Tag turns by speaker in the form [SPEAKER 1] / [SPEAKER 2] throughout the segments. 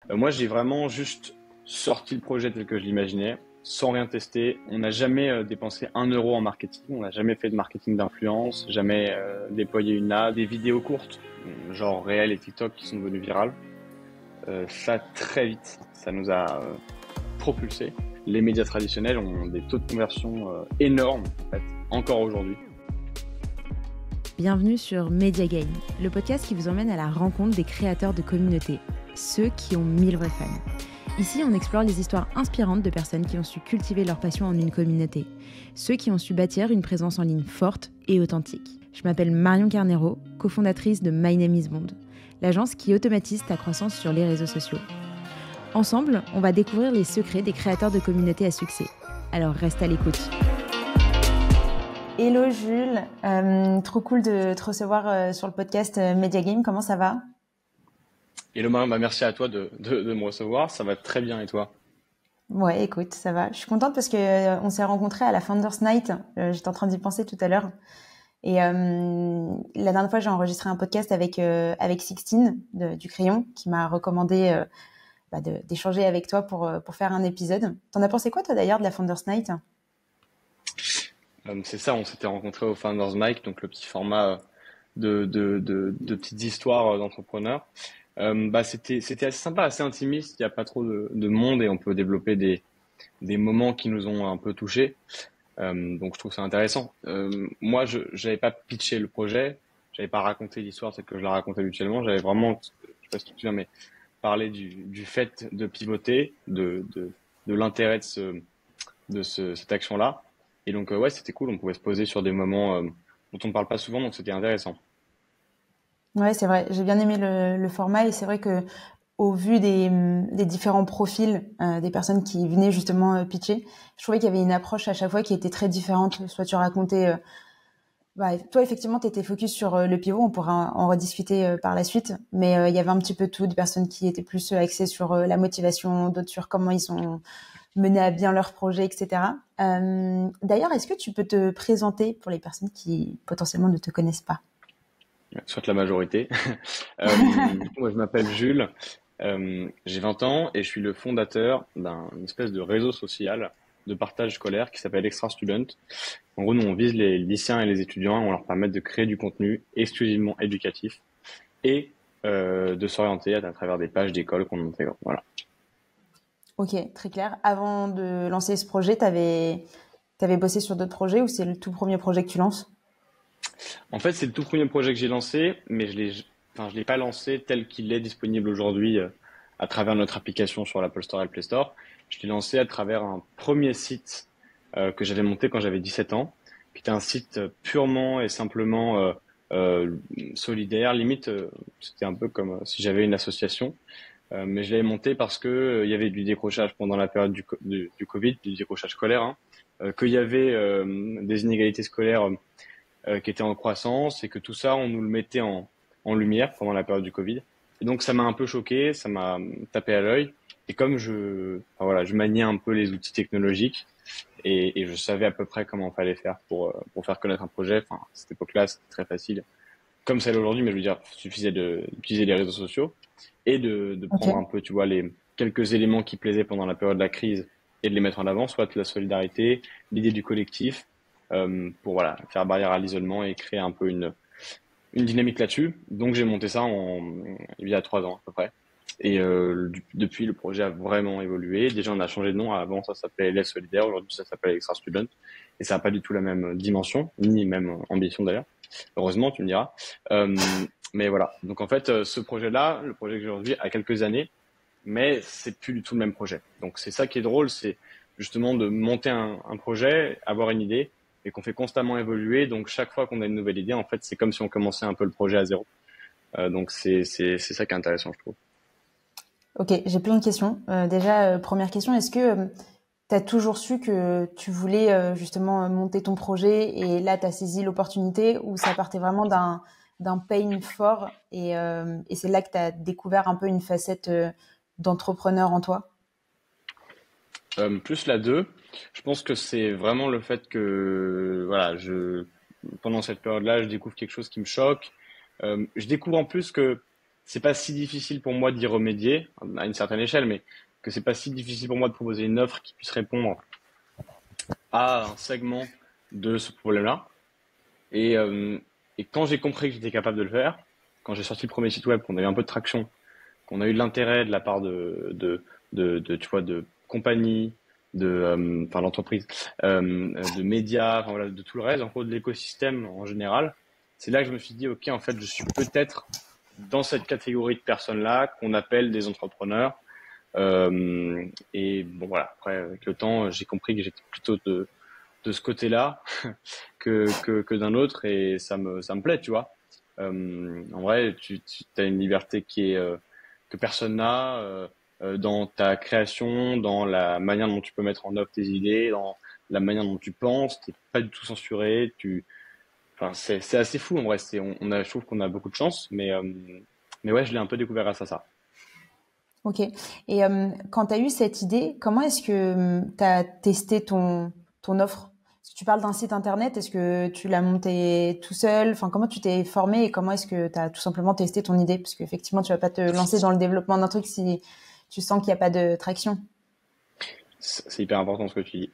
[SPEAKER 1] Moi, j'ai vraiment juste sorti le projet tel que je l'imaginais, sans rien tester. On n'a jamais dépensé 1 euro en marketing, on n'a jamais fait de marketing d'influence, jamais déployé une ad, des vidéos courtes, genre Réel et TikTok qui sont devenues virales. Ça, très vite, ça nous a propulsé. Les médias traditionnels ont des taux de conversion énormes, en fait, encore aujourd'hui.
[SPEAKER 2] Bienvenue sur Media Game, le podcast qui vous emmène à la rencontre des créateurs de communautés, ceux qui ont 1000 vrais fans. Ici, on explore les histoires inspirantes de personnes qui ont su cultiver leur passion en une communauté, ceux qui ont su bâtir une présence en ligne forte et authentique. Je m'appelle Marion Carnero, cofondatrice de My Name is Bond, l'agence qui automatise ta croissance sur les réseaux sociaux. Ensemble, on va découvrir les secrets des créateurs de communautés à succès. Alors reste à l'écoute. Hello Jules, trop cool de te recevoir sur le podcast Media Game, comment ça va?
[SPEAKER 1] Hello Marion, merci à toi de me recevoir, ça va très bien et toi?
[SPEAKER 2] Ouais, écoute, ça va. Je suis contente parce que on s'est rencontrés à la Founders Night, j'étais en train d'y penser tout à l'heure. Et la dernière fois, j'ai enregistré un podcast avec Sixtine du Crayon qui m'a recommandé d'échanger avec toi pour faire un épisode. T'en as pensé quoi toi d'ailleurs de la Founders Night?
[SPEAKER 1] C'est ça, on s'était rencontrés au Founders Mic, donc le petit format de petites histoires d'entrepreneurs. C'était assez sympa, assez intimiste, il n'y a pas trop de monde et on peut développer des moments qui nous ont un peu touchés. Donc je trouve ça intéressant. Moi, je n'avais pas pitché le projet, j'avais pas raconté l'histoire telle que je la raconte habituellement, j'avais vraiment, je sais pas si tu te souviens, mais parlé du fait de pivoter, de l'intérêt cette action-là. Et donc ouais, c'était cool, on pouvait se poser sur des moments dont on ne parle pas souvent, donc c'était intéressant.
[SPEAKER 2] Ouais, c'est vrai. J'ai bien aimé le format et c'est vrai que au vu des différents profils des personnes qui venaient justement pitcher, je trouvais qu'il y avait une approche à chaque fois qui était très différente. Soit tu racontais, toi effectivement, tu étais focus sur le pivot, on pourra en rediscuter par la suite, mais il y avait un petit peu tout, des personnes qui étaient plus axées sur la motivation, d'autres sur comment ils ont mené à bien leur projet, etc. D'ailleurs, est-ce que tu peux te présenter pour les personnes qui potentiellement ne te connaissent pas?
[SPEAKER 1] Soit la majorité. Du coup, moi, je m'appelle Jules, j'ai 20 ans et je suis le fondateur d'un espèce de réseau social de partage scolaire qui s'appelle Extra Student. En gros, nous, on vise les lycéens et les étudiants et on leur permet de créer du contenu exclusivement éducatif et de s'orienter à travers des pages d'école qu'on intègre. Voilà.
[SPEAKER 2] Ok, très clair. Avant de lancer ce projet, t'avais bossé sur d'autres projets ou c'est le tout premier projet que tu lances?
[SPEAKER 1] En fait, c'est le tout premier projet que j'ai lancé, mais je l'ai pas lancé tel qu'il est disponible aujourd'hui à travers notre application sur l'Apple Store et le Play Store. Je l'ai lancé à travers un premier site que j'avais monté quand j'avais 17 ans, qui était un site purement et simplement euh, solidaire. Limite, c'était un peu comme si j'avais une association. Mais je l'avais monté parce que il y avait du décrochage pendant la période du Covid, du décrochage scolaire, hein, qu'il y avait des inégalités scolaires qui était en croissance et que tout ça, on nous le mettait en lumière pendant la période du Covid. Et donc, ça m'a un peu choqué, ça m'a tapé à l'œil. Et comme voilà, je maniais un peu les outils technologiques et je savais à peu près comment fallait faire pour faire connaître un projet. Enfin, à cette époque-là, c'était très facile, comme c'est l'aujourd'hui, mais je veux dire, il suffisait d'utiliser les réseaux sociaux et de
[SPEAKER 2] Ok.
[SPEAKER 1] prendre un peu, tu vois, les quelques éléments qui plaisaient pendant la période de la crise et de les mettre en avant, soit la solidarité, l'idée du collectif, pour voilà, faire barrière à l'isolement et créer un peu une dynamique là-dessus. Donc j'ai monté ça il y a 3 ans à peu près. Et depuis, le projet a vraiment évolué. Déjà, on a changé de nom. Avant, ça s'appelait Les Solidaires. Aujourd'hui, ça s'appelle Extra Student. Et ça n'a pas du tout la même dimension, ni même ambition d'ailleurs. Heureusement, tu me diras. Mais voilà. Donc en fait, ce projet-là, le projet que j'ai aujourd'hui, a quelques années, mais c'est plus du tout le même projet. Donc c'est ça qui est drôle, c'est justement de monter un projet, avoir une idée, et qu'on fait constamment évoluer. Donc chaque fois qu'on a une nouvelle idée, en fait, c'est comme si on commençait un peu le projet à zéro. Donc c'est ça qui est intéressant, je trouve.
[SPEAKER 2] Ok, j'ai plein de questions. Déjà, première question, est-ce que tu as toujours su que tu voulais justement monter ton projet et là, tu as saisi l'opportunité ou ça partait vraiment d'un pain fort et c'est là que tu as découvert un peu une facette d'entrepreneur en toi?
[SPEAKER 1] Plus la 2, je pense que c'est vraiment le fait que voilà, pendant cette période-là, je découvre quelque chose qui me choque. Je découvre en plus que c'est pas si difficile pour moi d'y remédier à une certaine échelle, mais que c'est pas si difficile pour moi de proposer une offre qui puisse répondre à un segment de ce problème-là. Et, euh, et quand j'ai compris que j'étais capable de le faire, quand j'ai sorti le premier site web, qu'on a eu un peu de traction, qu'on a eu de l'intérêt de la part tu vois, de compagnies, enfin, l'entreprise, de médias, enfin, voilà, de tout le reste, en gros, de l'écosystème en général, c'est là que je me suis dit, OK, en fait, je suis peut-être dans cette catégorie de personnes-là qu'on appelle des entrepreneurs. Et bon, voilà, après, avec le temps, j'ai compris que j'étais plutôt de ce côté-là que d'un autre et ça me plaît, tu vois. En vrai, tu as une liberté qui est que personne n'a dans ta création, dans la manière dont tu peux mettre en œuvre tes idées, dans la manière dont tu penses. T'es pas du tout censuré. Enfin, c'est assez fou en vrai. Je trouve qu'on a beaucoup de chance, mais ouais, je l'ai un peu découvert grâce à ça.
[SPEAKER 2] Ok. Et quand tu as eu cette idée, comment est-ce que tu as testé ton offre? Est-ce que tu parles d'un site internet, est-ce que tu l'as monté tout seul? Enfin, comment tu t'es formé et comment est-ce que tu as tout simplement testé ton idée? Parce qu'effectivement, tu vas pas te lancer dans le développement d'un truc si tu sens qu'il n'y a pas de traction.
[SPEAKER 1] C'est hyper important ce que tu dis.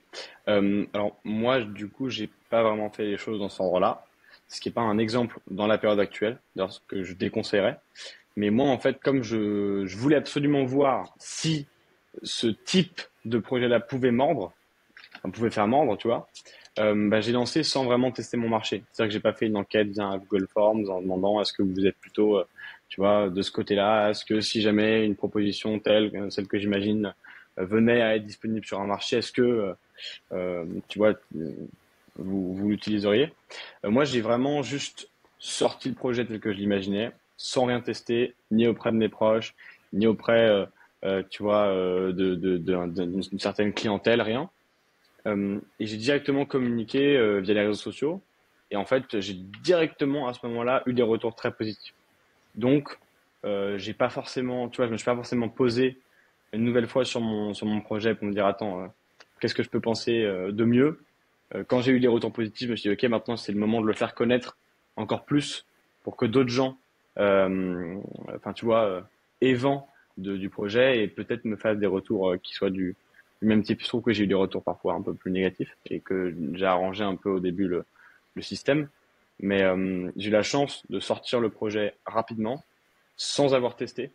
[SPEAKER 1] Alors moi, du coup, j'ai pas vraiment fait les choses dans cet ordre-là, ce qui est pas un exemple dans la période actuelle, d'ailleurs ce que je déconseillerais. Mais moi, en fait, comme je voulais absolument voir si ce type de projet-là pouvait mordre, enfin, pouvait faire mordre, tu vois, bah, j'ai lancé sans vraiment tester mon marché. C'est-à-dire que j'ai pas fait une enquête via Google Forms en demandant est-ce que vous êtes plutôt, tu vois, de ce côté-là, est-ce que si jamais une proposition telle, celle que j'imagine, venait à être disponible sur un marché, est-ce que, tu vois, vous l'utiliseriez? Moi, j'ai vraiment juste sorti le projet tel que je l'imaginais, sans rien tester, ni auprès de mes proches, ni auprès, tu vois, d'une certaine clientèle, rien. Et j'ai directement communiqué via les réseaux sociaux. Et en fait, j'ai directement à ce moment-là eu des retours très positifs. Donc, j'ai pas forcément, tu vois, je me suis pas forcément posé une nouvelle fois sur mon projet pour me dire attends, qu'est-ce que je peux penser de mieux. Quand j'ai eu des retours positifs, je me suis dit ok, maintenant c'est le moment de le faire connaître encore plus pour que d'autres gens, enfin tu vois, évent du projet et peut-être me fassent des retours qui soient du même type. Je trouve que j'ai eu des retours parfois un peu plus négatifs et que j'ai arrangé un peu au début le système. Mais j'ai eu la chance de sortir le projet rapidement, sans avoir testé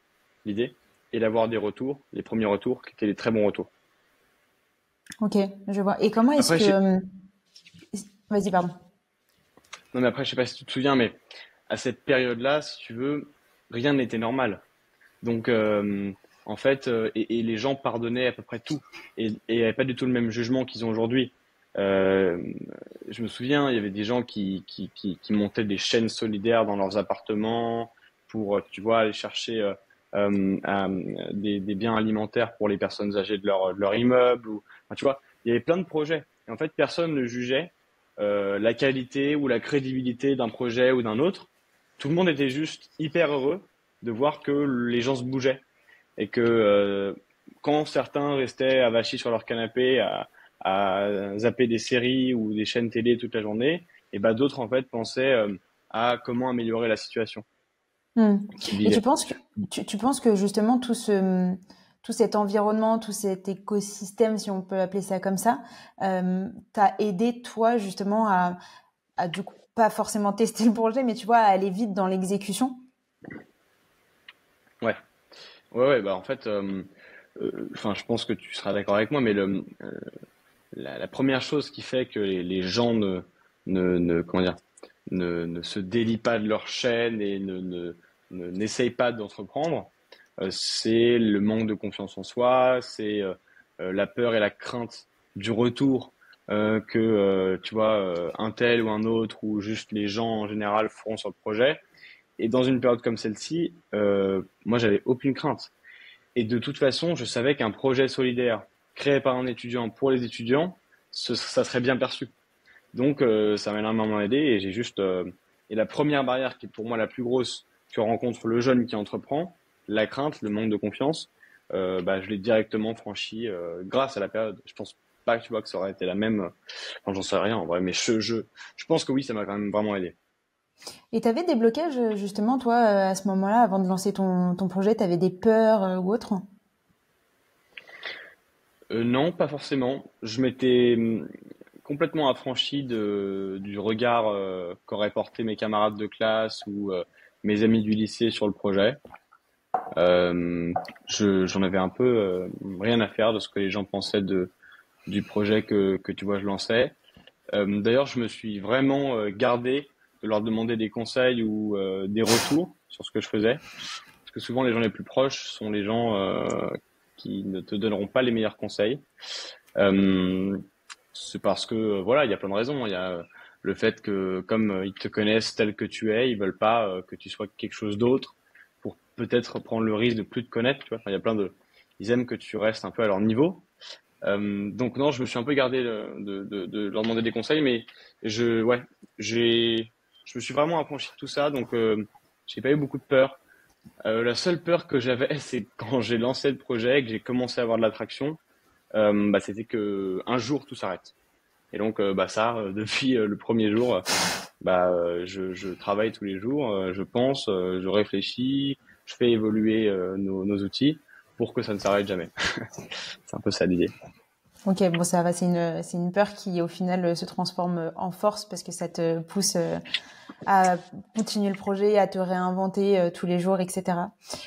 [SPEAKER 1] l'idée, et d'avoir des retours, les premiers retours, qui étaient des très bons retours.
[SPEAKER 2] Ok, je vois. Et comment est-ce
[SPEAKER 1] Après,
[SPEAKER 2] que... Vas-y, pardon.
[SPEAKER 1] non mais après, je sais pas si tu te souviens, mais à cette période-là, si tu veux, rien n'était normal. Donc, en fait, et les gens pardonnaient à peu près tout et n'avaient pas du tout le même jugement qu'ils ont aujourd'hui. Euh, je me souviens, il y avait des gens qui montaient des chaînes solidaires dans leurs appartements pour, tu vois, aller chercher des biens alimentaires pour les personnes âgées de leur immeuble. Ou, enfin, tu vois, il y avait plein de projets. Et en fait, personne ne jugeait la qualité ou la crédibilité d'un projet ou d'un autre. Tout le monde était juste hyper heureux de voir que les gens se bougeaient et que quand certains restaient avachis sur leur canapé à zapper des séries ou des chaînes télé toute la journée, et ben d'autres en fait pensaient à comment améliorer la situation
[SPEAKER 2] Hmm.
[SPEAKER 1] qu'ils
[SPEAKER 2] Et tu
[SPEAKER 1] vivaient.
[SPEAKER 2] penses que tu penses que justement tout cet environnement, tout cet écosystème, si on peut appeler ça comme ça, t'a aidé toi justement à du coup pas forcément tester le projet, mais tu vois à aller vite dans l'exécution.
[SPEAKER 1] Ouais, ouais, bah en fait, enfin, je pense que tu seras d'accord avec moi, mais la première chose qui fait que les gens comment dire, ne se délient pas de leur chaîne et n'essayent pas d'entreprendre, c'est le manque de confiance en soi, c'est la peur et la crainte du retour que tu vois un tel ou un autre ou juste les gens en général feront sur le projet. Et dans une période comme celle-ci, moi j'avais aucune crainte. Et de toute façon, je savais qu'un projet solidaire créé par un étudiant pour les étudiants, ça serait bien perçu. Donc, ça m'a énormément aidé et j'ai juste. Et la première barrière qui est pour moi la plus grosse que rencontre le jeune qui entreprend, la crainte, le manque de confiance, bah, je l'ai directement franchi grâce à la période. Je pense pas que tu vois que ça aurait été la même. Enfin, j'en sais rien en vrai, mais je pense que oui, ça m'a quand même vraiment aidé.
[SPEAKER 2] Et tu avais des blocages, justement, toi, à ce moment-là, avant de lancer ton projet, tu avais des peurs ou autres?
[SPEAKER 1] Non, pas forcément. Je m'étais complètement affranchi du regard qu'auraient porté mes camarades de classe ou mes amis du lycée sur le projet. J'en avais un peu rien à faire de ce que les gens pensaient du projet que tu vois je lançais. D'ailleurs, je me suis vraiment gardé de leur demander des conseils ou des retours sur ce que je faisais, parce que souvent les gens les plus proches sont les gens qui ne te donneront pas les meilleurs conseils. Euh, c'est parce que voilà, il y a plein de raisons. Il y a le fait que comme ils te connaissent tel que tu es, ils veulent pas que tu sois quelque chose d'autre pour peut-être prendre le risque de plus te connaître. Tu vois, enfin, il y a plein de, ils aiment que tu restes un peu à leur niveau. Donc non, je me suis un peu gardé de leur demander des conseils, mais ouais, je me suis vraiment affranchi de tout ça, donc j'ai pas eu beaucoup de peur. La seule peur que j'avais, c'est quand j'ai lancé le projet, que j'ai commencé à avoir de l'attraction, bah, c'était que un jour tout s'arrête. Et donc bah ça, depuis le premier jour, bah je travaille tous les jours, je pense, je réfléchis, je fais évoluer nos outils pour que ça ne s'arrête jamais. C'est un peu ça l'idée.
[SPEAKER 2] Ok, bon, ça va, c'est une peur qui, au final, se transforme en force parce que ça te pousse à continuer le projet, à te réinventer tous les jours, etc.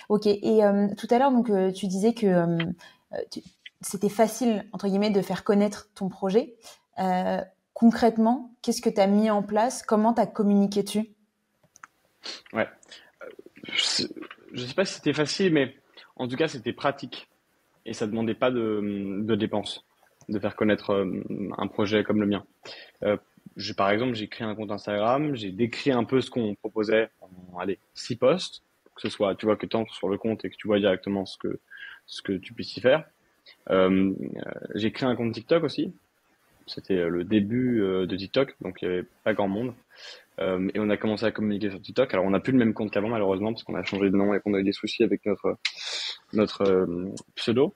[SPEAKER 2] Ok, et tout à l'heure, donc, tu disais que tu- c'était facile, entre guillemets, de faire connaître ton projet. Euh, Concrètement, qu'est-ce que tu as mis en place? Comment tu as communiqué dessus?
[SPEAKER 1] Ouais. Je je sais pas si c'était facile, mais en tout cas, c'était pratique et ça demandait pas de dépenses de faire connaître un projet comme le mien. Par exemple, j'ai créé un compte Instagram, j'ai décrit un peu ce qu'on proposait en, allez, 6 posts, pour que ce soit, tu vois, que tu entres sur le compte et que tu vois directement ce que tu puisses y faire. J'ai créé un compte TikTok aussi. C'était le début de TikTok, donc il y avait pas grand monde. Et on a commencé à communiquer sur TikTok. Alors on n'a plus le même compte qu'avant malheureusement parce qu'on a changé de nom et qu'on a eu des soucis avec notre pseudo.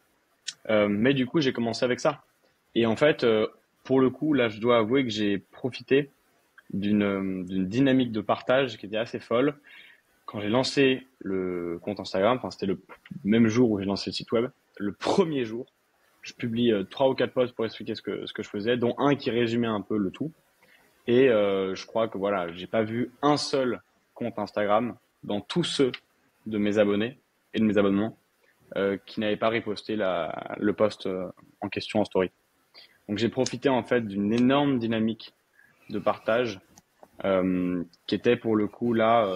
[SPEAKER 1] Mais du coup j'ai commencé avec ça. Et en fait, pour le coup, là je dois avouer que j'ai profité d'une dynamique de partage qui était assez folle. Quand j'ai lancé le compte Instagram, enfin c'était le même jour où j'ai lancé le site web, le premier jour, je publie 3 ou 4 posts pour expliquer ce que je faisais, dont un qui résumait un peu le tout. Et je crois que voilà, j'ai pas vu un seul compte Instagram dans tous ceux de mes abonnés et de mes abonnements qui n'avait pas reposté le post en question en story. Donc j'ai profité en fait d'une énorme dynamique de partage qui était pour le coup là,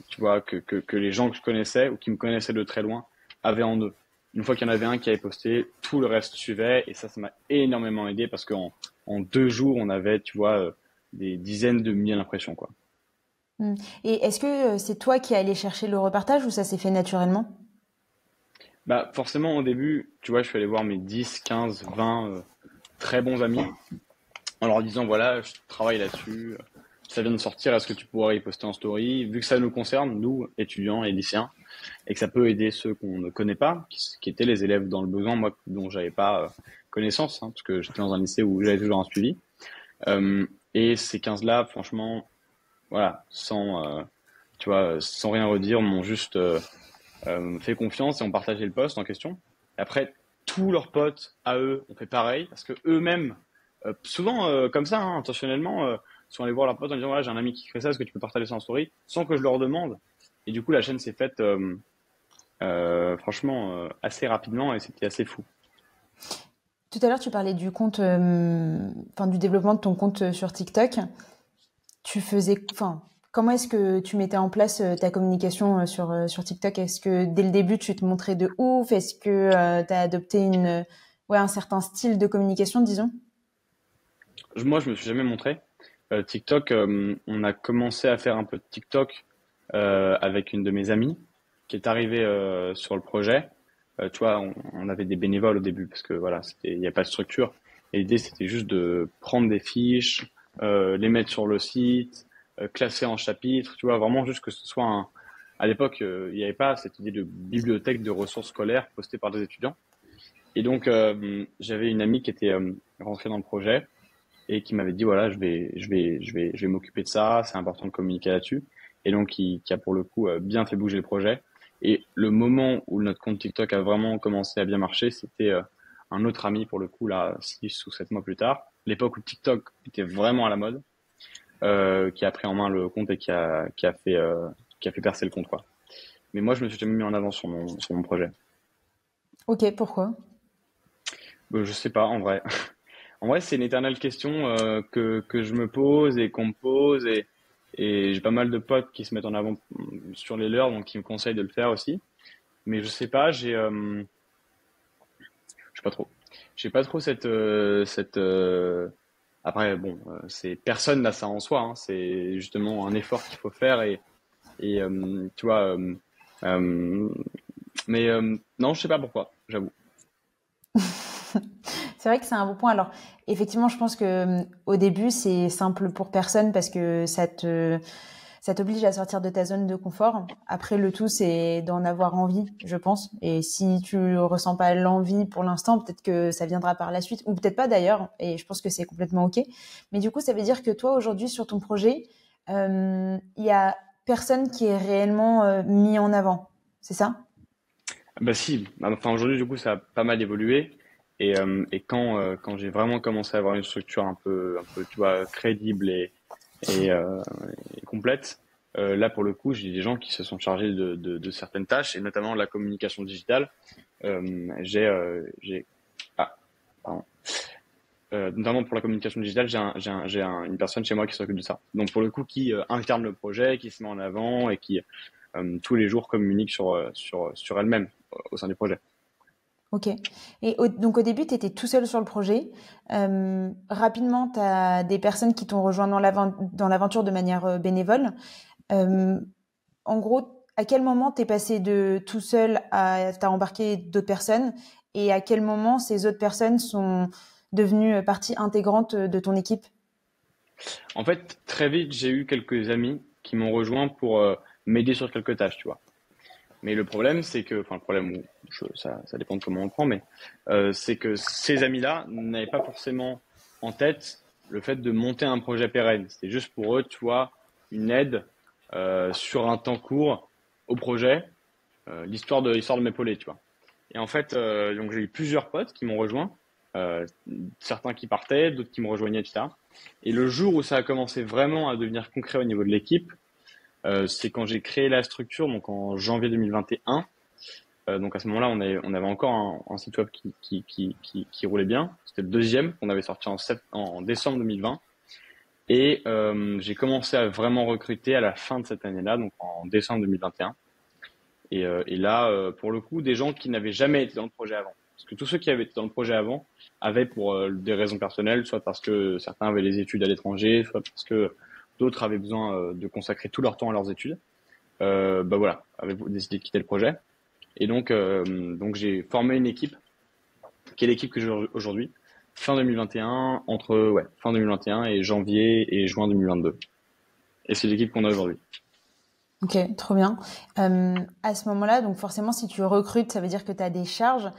[SPEAKER 1] tu vois, que les gens que je connaissais ou qui me connaissaient de très loin avaient en eux. Une fois qu'il y en avait un qui avait posté, tout le reste suivait et ça m'a énormément aidé parce qu'en 2 jours, on avait, tu vois, des dizaines de milliers d'impressions, quoi.
[SPEAKER 2] Hmm. Et est-ce que c'est toi qui es allé chercher le repartage ou ça s'est fait naturellement?
[SPEAKER 1] Bah, forcément, au début, tu vois, je suis allé voir mes 10, 15, 20 très bons amis en leur disant, voilà, je travaille là-dessus, ça vient de sortir, est-ce que tu pourrais y poster en story? Vu que ça nous concerne, nous, étudiants et lycéens, et que ça peut aider ceux qu'on ne connaît pas, qui étaient les élèves dans le besoin, moi, dont j'avais pas connaissance, hein, parce que j'étais dans un lycée où j'avais toujours un suivi. Euh, et ces 15-là, franchement, voilà, tu vois, sans rien redire, m'ont juste fait confiance et ont partagé le post en question. Et après, tous leurs potes à eux ont fait pareil parce que eux-mêmes, souvent comme ça, hein, intentionnellement, sont allés voir leurs potes en disant voilà, j'ai un ami qui fait ça, est-ce que tu peux partager ça en story sans que je leur demande. Et du coup, la chaîne s'est faite franchement assez rapidement et c'était assez fou.
[SPEAKER 2] Tout à l'heure, tu parlais du compte, enfin du développement de ton compte sur TikTok. Tu faisais, enfin, comment est-ce que tu mettais en place ta communication sur TikTok? Est-ce que dès le début, tu te montrais de ouf? Est-ce que tu as adopté ouais, un certain style de communication, disons?
[SPEAKER 1] Moi, je me suis jamais montré. TikTok, on a commencé à faire un peu de TikTok avec une de mes amies qui est arrivée sur le projet. Tu vois, on avait des bénévoles au début parce que voilà, il n'y a pas de structure. Et l'idée, c'était juste de prendre des fiches, les mettre sur le site, classer en chapitres. Tu vois, vraiment juste que ce soit un. À l'époque, il n'y avait pas cette idée de bibliothèque de ressources scolaires postée par des étudiants. Et donc, j'avais une amie qui était rentrée dans le projet et qui m'avait dit voilà, je vais m'occuper de ça, c'est important de communiquer là-dessus. Et donc qui a pour le coup bien fait bouger le projet. Et le moment où notre compte TikTok a vraiment commencé à bien marcher, c'était un autre ami pour le coup là 6 ou 7 mois plus tard. L'époque où TikTok était vraiment à la mode, qui a pris en main le compte et qui a fait percer le compte quoi. Mais moi je me suis jamais mis en avant sur mon projet.
[SPEAKER 2] Ok, pourquoi?
[SPEAKER 1] Je sais pas en vrai. En vrai, c'est une éternelle question que je me pose et qu'on me pose et j'ai pas mal de potes qui se mettent en avant sur les leurs, donc qui me conseillent de le faire aussi. Mais je sais pas, je sais pas trop. J'ai pas trop Après, bon, c'est personne n'a ça en soi. Hein, c'est justement un effort qu'il faut faire et tu vois. Mais non, je sais pas pourquoi, j'avoue.
[SPEAKER 2] C'est vrai que c'est un bon point. Alors, effectivement, je pense que au début, c'est simple pour personne parce que ça t'oblige à sortir de ta zone de confort. Après, le tout, c'est d'en avoir envie, je pense. Et si tu ressens pas l'envie pour l'instant, peut-être que ça viendra par la suite, ou peut-être pas d'ailleurs. Et je pense que c'est complètement ok. Mais du coup, ça veut dire que toi, aujourd'hui, sur ton projet, il y a personne qui est réellement mis en avant. C'est ça?
[SPEAKER 1] Bah si, enfin aujourd'hui du coup ça a pas mal évolué et quand j'ai vraiment commencé à avoir une structure un peu tu vois crédible et, euh, et complète, là pour le coup j'ai des gens qui se sont chargés de certaines tâches et notamment la communication digitale. J'ai ah pardon. Notamment pour la communication digitale, une personne chez moi qui s'occupe de ça. Donc pour le coup qui incarne le projet, qui se met en avant et qui tous les jours communique sur elle-même au sein du projet.
[SPEAKER 2] Ok. Et donc au début, tu étais tout seul sur le projet. Rapidement, tu as des personnes qui t'ont rejoint dans l'aventure de manière bénévole. Euh, En gros, à quel moment t'es passé de tout seul à t'as embarqué d'autres personnes et à quel moment ces autres personnes sont devenues partie intégrante de ton équipe?
[SPEAKER 1] En fait, très vite, j'ai eu quelques amis qui m'ont rejoint pour m'aider sur quelques tâches, tu vois. Mais le problème, c'est que, enfin, le problème, ça dépend de comment on le prend, mais c'est que ces amis-là n'avaient pas forcément en tête le fait de monter un projet pérenne. C'était juste pour eux, tu vois, une aide sur un temps court au projet, l'histoire de m'épauler, tu vois. Et en fait, donc j'ai eu plusieurs potes qui m'ont rejoint, euh, certains qui partaient, d'autres qui me rejoignaient, etc. Et le jour où ça a commencé vraiment à devenir concret au niveau de l'équipe, c'est quand j'ai créé la structure, donc en janvier 2021. Donc à ce moment-là, on avait encore un site web qui roulait bien. C'était le deuxième qu'on avait sorti en décembre 2020. Et j'ai commencé à vraiment recruter à la fin de cette année-là, donc en décembre 2021. Et là, pour le coup, des gens qui n'avaient jamais été dans le projet avant. Parce que tous ceux qui avaient été dans le projet avant avaient pour des raisons personnelles, soit parce que certains avaient des études à l'étranger, soit parce que d'autres avaient besoin de consacrer tout leur temps à leurs études. Bah voilà, avaient décidé de quitter le projet. Et donc j'ai formé une équipe, qui est l'équipe que j'ai aujourd'hui, fin 2021, entre ouais, fin 2021 et janvier et juin 2022. Et c'est l'équipe qu'on a aujourd'hui.
[SPEAKER 2] Ok, trop bien. À ce moment-là, donc forcément, si tu recrutes, ça veut dire que tu as des charges.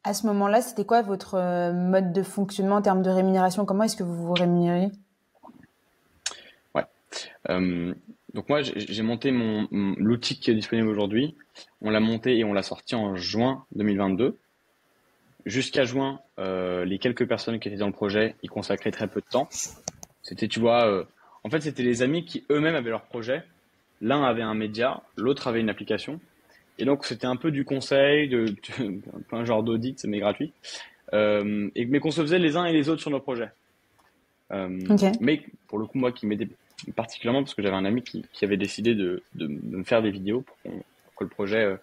[SPEAKER 2] À ce moment-là, c'était quoi votre mode de fonctionnement en termes de rémunération? Comment est-ce que vous vous rémunérez?
[SPEAKER 1] Ouais. Euh, donc moi, j'ai monté l'outil qui est disponible aujourd'hui. On l'a monté et on l'a sorti en juin 2022. Jusqu'à juin, les quelques personnes qui étaient dans le projet y consacraient très peu de temps. C'était, tu vois, en fait, c'était les amis qui eux-mêmes avaient leur projet. L'un avait un média, l'autre avait une application. Et donc, c'était un peu du conseil, un peu un genre d'audit, mais gratuit. Mais qu'on se faisait les uns et les autres sur nos projets.
[SPEAKER 2] Ok.
[SPEAKER 1] Mais pour le coup, moi qui m'aidais particulièrement parce que j'avais un ami qui avait décidé de me faire des vidéos pour que le projet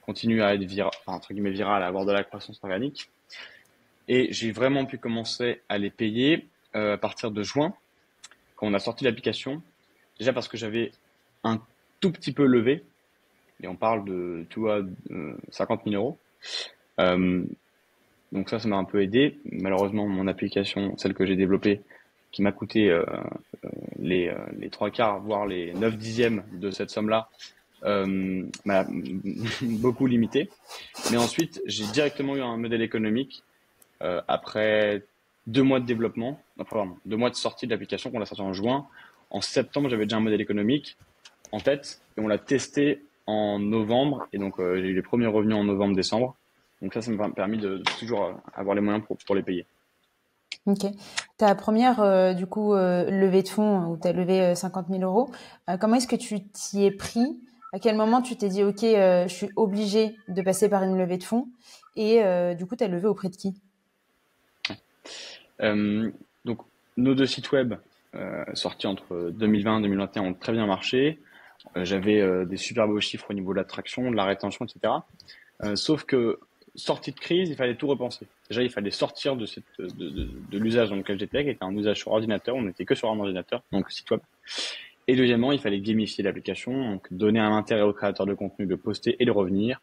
[SPEAKER 1] continue à être viral, enfin, entre guillemets viral, à avoir de la croissance organique. Et j'ai vraiment pu commencer à les payer à partir de juin, quand on a sorti l'application. Déjà parce que j'avais un tout petit peu levé, et on parle de, tu vois, 50 000 euros. Euh, donc ça m'a un peu aidé. Malheureusement, mon application, celle que j'ai développée, qui m'a coûté les trois quarts, voire les 9 dixièmes de cette somme-là, m'a beaucoup limité. Mais ensuite, j'ai directement eu un modèle économique après 2 mois de développement, non, pardon, 2 mois de sortie de l'application qu'on a sorti en juin. En septembre, j'avais déjà un modèle économique en tête et on l'a testé en novembre. Et donc, j'ai eu les premiers revenus en novembre-décembre. Donc ça m'a permis de toujours avoir les moyens pour les payer.
[SPEAKER 2] Ok. Ta première, du coup, levée de fonds où tu as levé 50 000 euros, comment est-ce que tu t'y es pris? À quel moment tu t'es dit, OK, je suis obligé de passer par une levée de fonds? Et du coup, tu as levé auprès de qui?
[SPEAKER 1] Donc, nos 2 sites web sortis entre 2020 et 2021 ont très bien marché. J'avais des super beaux chiffres au niveau de l'attraction, de la rétention, etc. Sauf que sortie de crise, il fallait tout repenser. Déjà, il fallait sortir de l'usage dans lequel j'étais, qui était un usage sur ordinateur. On n'était que sur un ordinateur, donc site web. Et deuxièmement, il fallait gamifier l'application, donc donner un intérêt aux créateurs de contenu de poster et de revenir.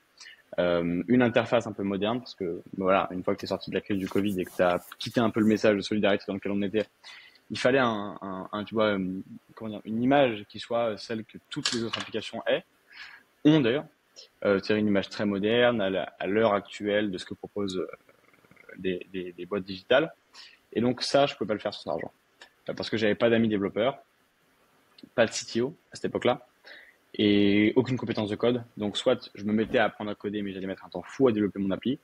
[SPEAKER 1] Une interface un peu moderne, parce que voilà, une fois que tu es sorti de la crise du Covid et que tu as quitté un peu le message de solidarité dans lequel on était, il fallait tu vois, comment dire, une image qui soit celle que toutes les autres applications ont d'ailleurs. C'est une image très moderne à l'heure actuelle de ce que proposent des boîtes digitales. Et donc ça, je peux pas le faire sans argent. Parce que j'avais pas d'amis développeurs, pas de CTO à cette époque-là, et aucune compétence de code. Donc soit je me mettais à apprendre à coder, mais j'allais mettre un temps fou à développer mon appli,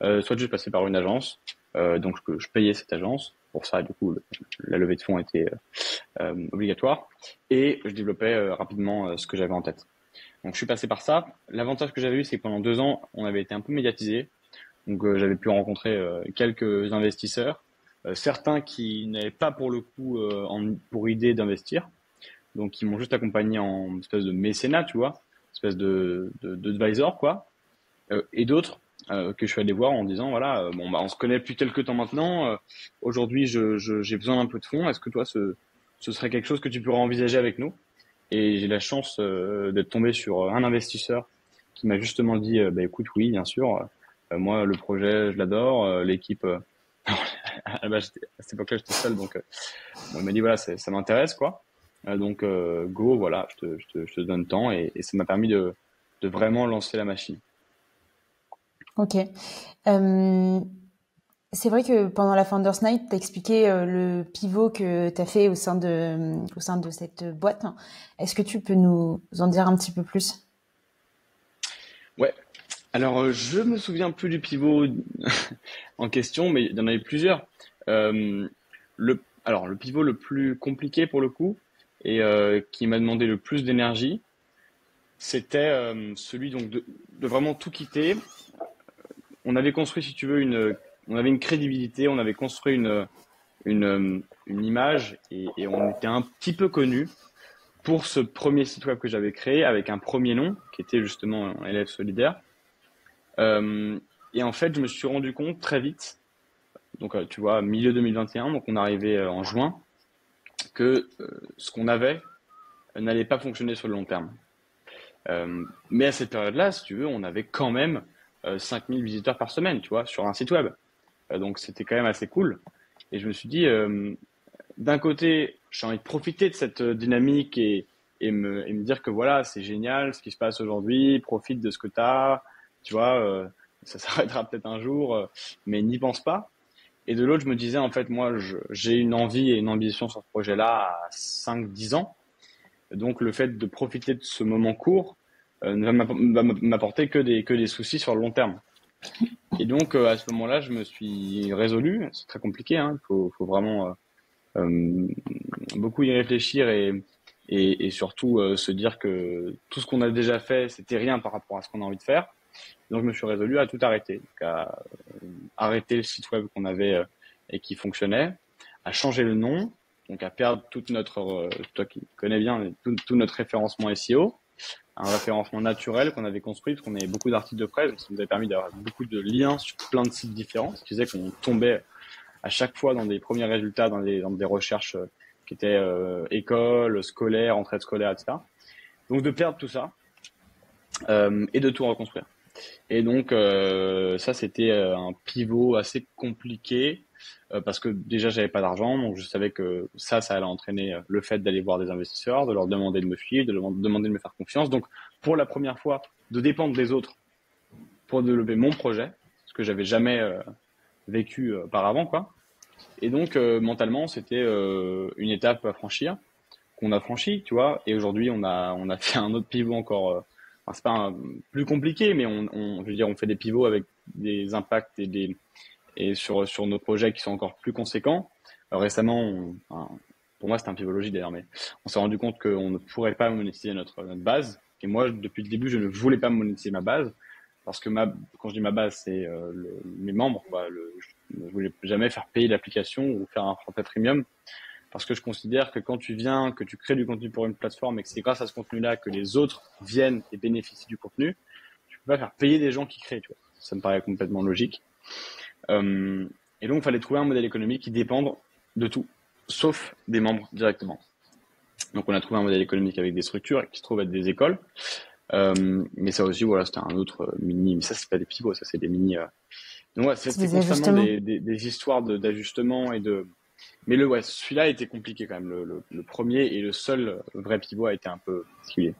[SPEAKER 1] soit je passais par une agence, donc je payais cette agence. Pour ça, du coup, la levée de fonds était obligatoire, et je développais rapidement ce que j'avais en tête. Donc je suis passé par ça. L'avantage que j'avais eu, c'est que pendant 2 ans, on avait été un peu médiatisé. Donc j'avais pu rencontrer quelques investisseurs, certains qui n'avaient pas pour le coup pour idée d'investir, donc ils m'ont juste accompagné en espèce de mécénat, tu vois, espèce d'advisor quoi, et d'autres que je suis allé voir en disant voilà, bon bah on se connaît depuis quelques temps maintenant, aujourd'hui j'ai besoin d'un peu de fonds, est-ce que toi ce serait quelque chose que tu pourrais envisager avec nous? Et j'ai la chance d'être tombé sur un investisseur qui m'a justement dit bah écoute oui bien sûr, moi le projet je l'adore, l'équipe à cette époque-là j'étais seul donc bon, il m'a dit voilà ça m'intéresse quoi. Donc go voilà je te donne temps et ça m'a permis de vraiment lancer la machine.
[SPEAKER 2] Ok. Euh, c'est vrai que pendant la Founders Night, tu as expliqué le pivot que tu as fait au sein de cette boîte. Est-ce que tu peux nous en dire un petit peu plus?
[SPEAKER 1] Ouais. Alors je me souviens plus du pivot en question, mais il y en a eu plusieurs. Euh, le pivot le plus compliqué pour le coup et qui m'a demandé le plus d'énergie, c'était celui donc de vraiment tout quitter. On avait construit, si tu veux, on avait une crédibilité, on avait construit une image et on était un petit peu connu pour ce premier site web que j'avais créé avec un premier nom qui était justement Élève solidaire. Euh, et en fait, je me suis rendu compte très vite, donc tu vois, milieu 2021, donc on arrivait en juin, que ce qu'on avait n'allait pas fonctionner sur le long terme. Mais à cette période-là, si tu veux, on avait quand même 5000 visiteurs par semaine, tu vois, sur un site web. Donc c'était quand même assez cool. Et je me suis dit, d'un côté, j'ai envie de profiter de cette dynamique et me dire que voilà, c'est génial ce qui se passe aujourd'hui, profite de ce que tu as, tu vois, ça s'arrêtera peut-être un jour, mais n'y pense pas. Et de l'autre, je me disais, en fait, moi, j'ai une envie et une ambition sur ce projet-là à 5-10 ans. Donc, le fait de profiter de ce moment court ne va m'apporter que des soucis sur le long terme. Et donc, à ce moment-là, je me suis résolu. C'est très compliqué, hein. Il faut vraiment beaucoup y réfléchir et surtout se dire que tout ce qu'on a déjà fait, c'était rien par rapport à ce qu'on a envie de faire. Donc, je me suis résolu à tout arrêter, donc à arrêter le site web qu'on avait et qui fonctionnait, à changer le nom, donc à perdre toute notre, toi qui connais bien, tout notre référencement SEO, un référencement naturel qu'on avait construit, parce qu'on avait beaucoup d'articles de presse, donc ça nous avait permis d'avoir beaucoup de liens sur plein de sites différents, ce qui faisait qu'on tombait à chaque fois dans des premiers résultats, dans des recherches qui étaient école, scolaire, entrée scolaire, etc. Donc de perdre tout ça et de tout reconstruire. Et donc ça c'était un pivot assez compliqué parce que déjà j'avais pas d'argent, donc je savais que ça allait entraîner le fait d'aller voir des investisseurs, de leur demander de me suivre, de leur demander de me faire confiance. Donc pour la première fois, de dépendre des autres pour développer mon projet, ce que j'avais jamais vécu auparavant quoi. Et donc, mentalement, c'était une étape à franchir, qu'on a franchi, tu vois. Et aujourd'hui, on a fait un autre pivot encore. Enfin, c'est pas plus compliqué, mais je veux dire, on fait des pivots avec des impacts et sur nos projets qui sont encore plus conséquents. Récemment, enfin, pour moi, c'était un pivot logique d'ailleurs, mais on s'est rendu compte qu'on ne pourrait pas monétiser notre base. Et moi, depuis le début, je ne voulais pas monétiser ma base parce que quand je dis ma base, c'est mes membres, quoi. Je ne voulais jamais faire payer l'application ou faire un forfait premium parce que je considère que quand tu viens, que tu crées du contenu pour une plateforme et que c'est grâce à ce contenu-là que les autres viennent et bénéficient du contenu, tu peux pas faire payer des gens qui créent, tu vois. Ça me paraît complètement logique. Et donc, il fallait trouver un modèle économique qui dépende de tout, sauf des membres directement. Donc, on a trouvé un modèle économique avec des structures qui se trouvent être des écoles. Mais ça aussi, voilà, c'était un autre mini. Mais ça, c'est pas des pivots, ça, c'est des mini. Donc, ouais,
[SPEAKER 2] C'est
[SPEAKER 1] c'est
[SPEAKER 2] des
[SPEAKER 1] constamment
[SPEAKER 2] ajustements.
[SPEAKER 1] des histoires d'ajustement et de. Mais ouais, celui-là était compliqué quand même. Le premier et le seul vrai pivot a été un peu particulier.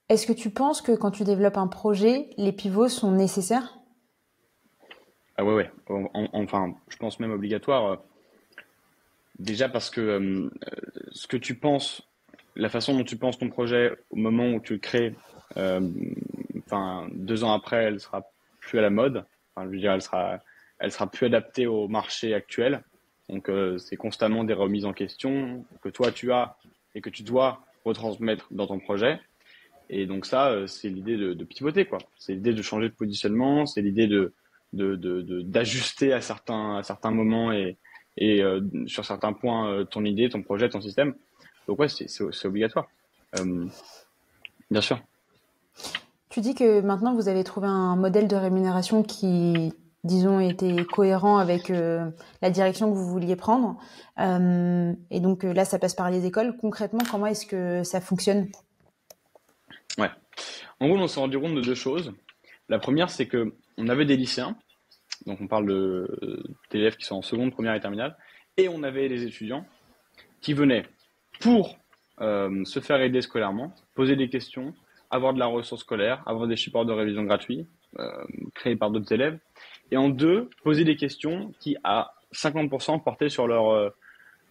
[SPEAKER 2] Est-ce que tu penses que quand tu développes un projet, les pivots sont nécessaires?
[SPEAKER 1] Ah ouais, ouais. Enfin, je pense même obligatoire. Déjà parce que ce que tu penses, la façon dont tu penses ton projet au moment où tu le crées, euh, enfin 2 ans après, elle sera plus à la mode. Enfin, je veux dire, elle sera plus adaptée au marché actuel. Donc c'est constamment des remises en question que toi tu as et que tu dois retransmettre dans ton projet. Et donc ça, c'est l'idée de pivoter, quoi. C'est l'idée de changer de positionnement, c'est l'idée d'ajuster à certains moments et sur certains points ton idée, ton projet, ton système. Donc ouais, c'est obligatoire. Euh, bien sûr.
[SPEAKER 2] Tu dis que maintenant vous avez trouvé un modèle de rémunération qui, disons, était cohérent avec la direction que vous vouliez prendre. Et donc là, ça passe par les écoles. Concrètement, comment est-ce que ça fonctionne?
[SPEAKER 1] Ouais. En gros, on s'est rendu compte de deux choses. La première, c'est que on avait des lycéens, donc on parle d'élèves qui sont en seconde, première et terminale, et on avait les étudiants qui venaient pour se faire aider scolairement, poser des questions, avoir de la ressource scolaire, avoir des supports de révision gratuits créés par d'autres élèves, et en deux, poser des questions qui, à 50%, portaient sur leur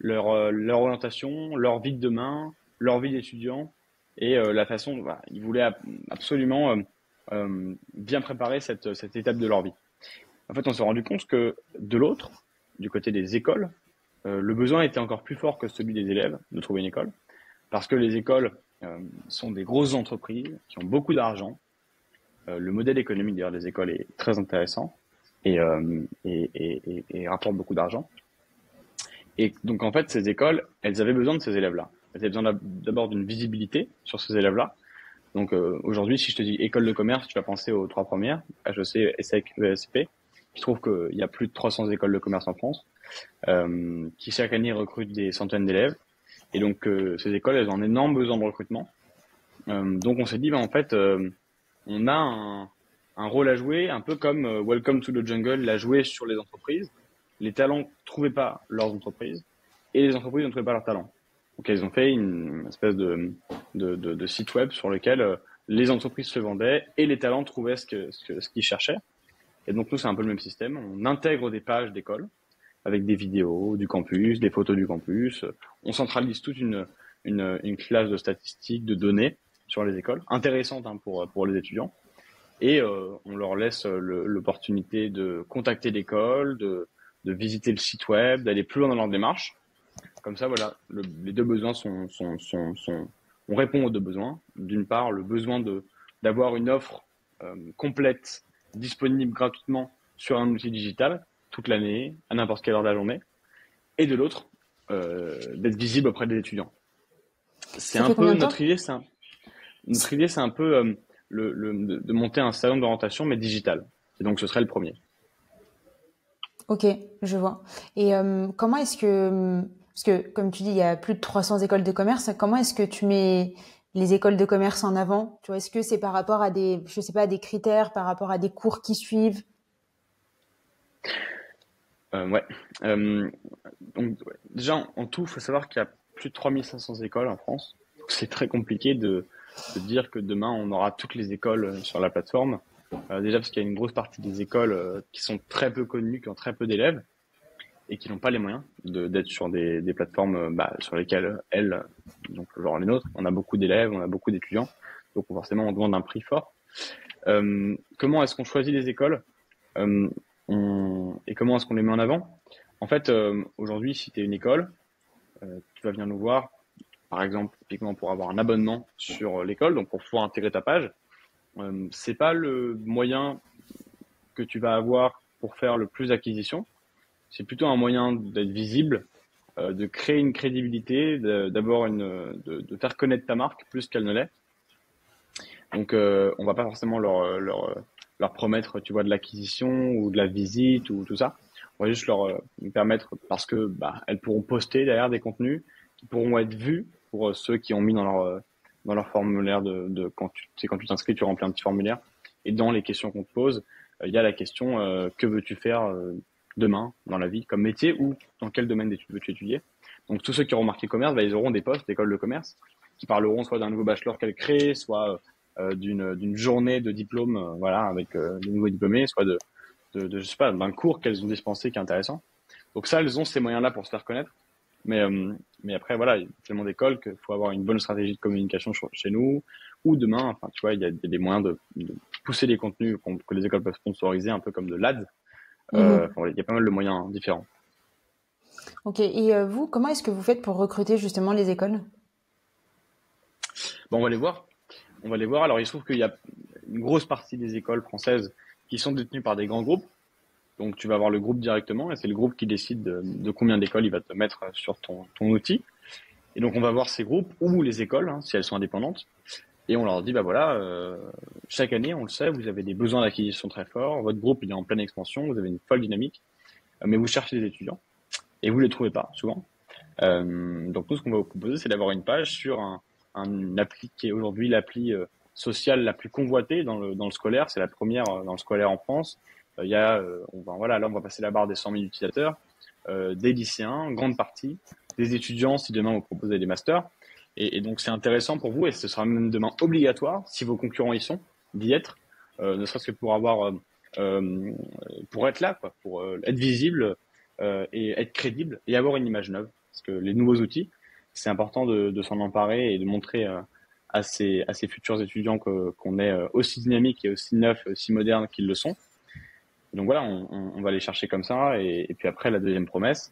[SPEAKER 1] orientation, leur vie de demain, leur vie d'étudiant, et la façon, voilà, ils voulaient absolument bien préparer cette étape de leur vie. En fait, on s'est rendu compte que de l'autre, du côté des écoles, le besoin était encore plus fort que celui des élèves de trouver une école, parce que les écoles sont des grosses entreprises qui ont beaucoup d'argent. Le modèle économique d'ailleurs des écoles est très intéressant et rapporte beaucoup d'argent. Et donc en fait, ces écoles, elles avaient besoin de ces élèves-là. Elles avaient besoin d'abord d'une visibilité sur ces élèves-là. Donc aujourd'hui, si je te dis école de commerce, tu vas penser aux trois premières, HEC, ESSEC, ESP. Je trouve qu'il y a plus de 300 écoles de commerce en France qui chaque année recrutent des centaines d'élèves. Et donc ces écoles, elles ont un énorme besoin de recrutement. Donc on s'est dit, ben, en fait, on a un rôle à jouer, un peu comme Welcome to the Jungle l'a joué sur les entreprises. Les talents ne trouvaient pas leurs entreprises et les entreprises ne trouvaient pas leurs talents. Donc ils ont fait une espèce de site web sur lequel les entreprises se vendaient et les talents trouvaient ce qu'ils cherchaient. Et donc nous, c'est un peu le même système. On intègre des pages d'école avec des vidéos du campus, des photos du campus. On centralise toute une classe de statistiques, de données sur les écoles, intéressantes hein, pour les étudiants. Et on leur laisse l'opportunité de contacter l'école, de visiter le site web, d'aller plus loin dans leur démarche. Comme ça, voilà, les deux besoins on répond aux deux besoins. D'une part, le besoin d'avoir une offre complète, disponible gratuitement sur un outil digital toute l'année, à n'importe quelle heure de la journée. Et de l'autre, d'être visible auprès des étudiants. C'est
[SPEAKER 2] Ça
[SPEAKER 1] un
[SPEAKER 2] fait
[SPEAKER 1] peu
[SPEAKER 2] combien de
[SPEAKER 1] notre
[SPEAKER 2] temps?
[SPEAKER 1] idée, c'est un peu de monter un salon d'orientation mais digital. Et donc ce serait le premier.
[SPEAKER 2] Ok, je vois. Et comment est-ce que, parce que comme tu dis, il y a plus de 300 écoles de commerce, comment est-ce que tu mets les écoles de commerce en avant? Tu vois, est-ce que c'est par rapport à des, je sais pas, des critères, par rapport à des cours qui suivent?
[SPEAKER 1] Ouais. Euh, donc ouais. Déjà en tout, il faut savoir qu'il y a plus de 3500 écoles en France. Donc, c'est très compliqué de dire que demain on aura toutes les écoles sur la plateforme. Déjà parce qu'il y a une grosse partie des écoles qui sont très peu connues, qui ont très peu d'élèves. et qui n'ont pas les moyens d'être sur des plateformes sur lesquelles elles, donc genre les nôtres, on a beaucoup d'élèves, on a beaucoup d'étudiants, donc forcément on demande un prix fort. Comment est-ce qu'on choisit les écoles euh, et comment est-ce qu'on les met en avant? En fait, aujourd'hui, si tu es une école, tu vas venir nous voir, par exemple, typiquement pour avoir un abonnement sur l'école, donc pour pouvoir intégrer ta page. C'est pas le moyen que tu vas avoir pour faire le plus d'acquisition. C'est plutôt un moyen d'être visible, de créer une crédibilité, de faire connaître ta marque plus qu'elle ne l'est. Donc, on va pas forcément leur promettre, tu vois, de l'acquisition ou de la visite ou tout ça. On va juste leur permettre parce que elles pourront poster derrière des contenus qui pourront être vus pour ceux qui ont mis dans leur formulaire de quand tu t'inscris, tu remplis un petit formulaire et dans les questions qu'on te pose, il y a la question que veux-tu faire demain dans la vie comme métier ou dans quel domaine d'études veux-tu étudier. Donc tous ceux qui auront marqué commerce, ils auront des postes d'école de commerce qui parleront soit d'un nouveau bachelor qu'elle crée, soit d'une journée de diplôme, voilà, avec des nouveaux diplômés, soit je sais pas, d'un cours qu'elles ont dispensé qui est intéressant. Donc ça, elles ont ces moyens-là pour se faire connaître. Mais après, voilà, il y a tellement d'écoles qu'il faut avoir une bonne stratégie de communication chez nous. Ou demain, enfin, tu vois, il y a des moyens de pousser les contenus que les écoles peuvent sponsoriser, un peu comme de l'ad. Il y a pas mal de moyens différents.
[SPEAKER 2] Ok, et vous, comment est-ce que vous faites pour recruter justement les écoles?
[SPEAKER 1] Bon, on va les voir. On va les voir. Alors, il se trouve qu'il y a une grosse partie des écoles françaises qui sont détenues par des grands groupes. Donc, tu vas avoir le groupe directement et c'est le groupe qui décide de combien d'écoles il va te mettre sur ton outil. Et donc, on va voir ces groupes ou les écoles, hein, si elles sont indépendantes. Et on leur dit, chaque année, on le sait, vous avez des besoins d'acquisition très forts. Votre groupe, il est en pleine expansion. Vous avez une folle dynamique. Mais vous cherchez des étudiants et vous les trouvez pas, souvent. Donc, nous, ce qu'on va vous proposer, c'est d'avoir une page sur un appli qui est aujourd'hui l'appli sociale la plus convoitée dans le scolaire. C'est la première dans le scolaire en France. On va passer la barre des 100 000 utilisateurs, des lycéens, grande partie, des étudiants si demain vous proposez des masters. Et donc c'est intéressant pour vous et ce sera même demain obligatoire si vos concurrents y sont d'y être, ne serait-ce que pour être là, quoi, pour être visible et être crédible et avoir une image neuve. Parce que les nouveaux outils, c'est important de s'en emparer et de montrer à ces futurs étudiants qu'on est aussi dynamique et aussi neuf, aussi moderne qu'ils le sont. Donc voilà, on va les chercher comme ça. Et puis après, la deuxième promesse,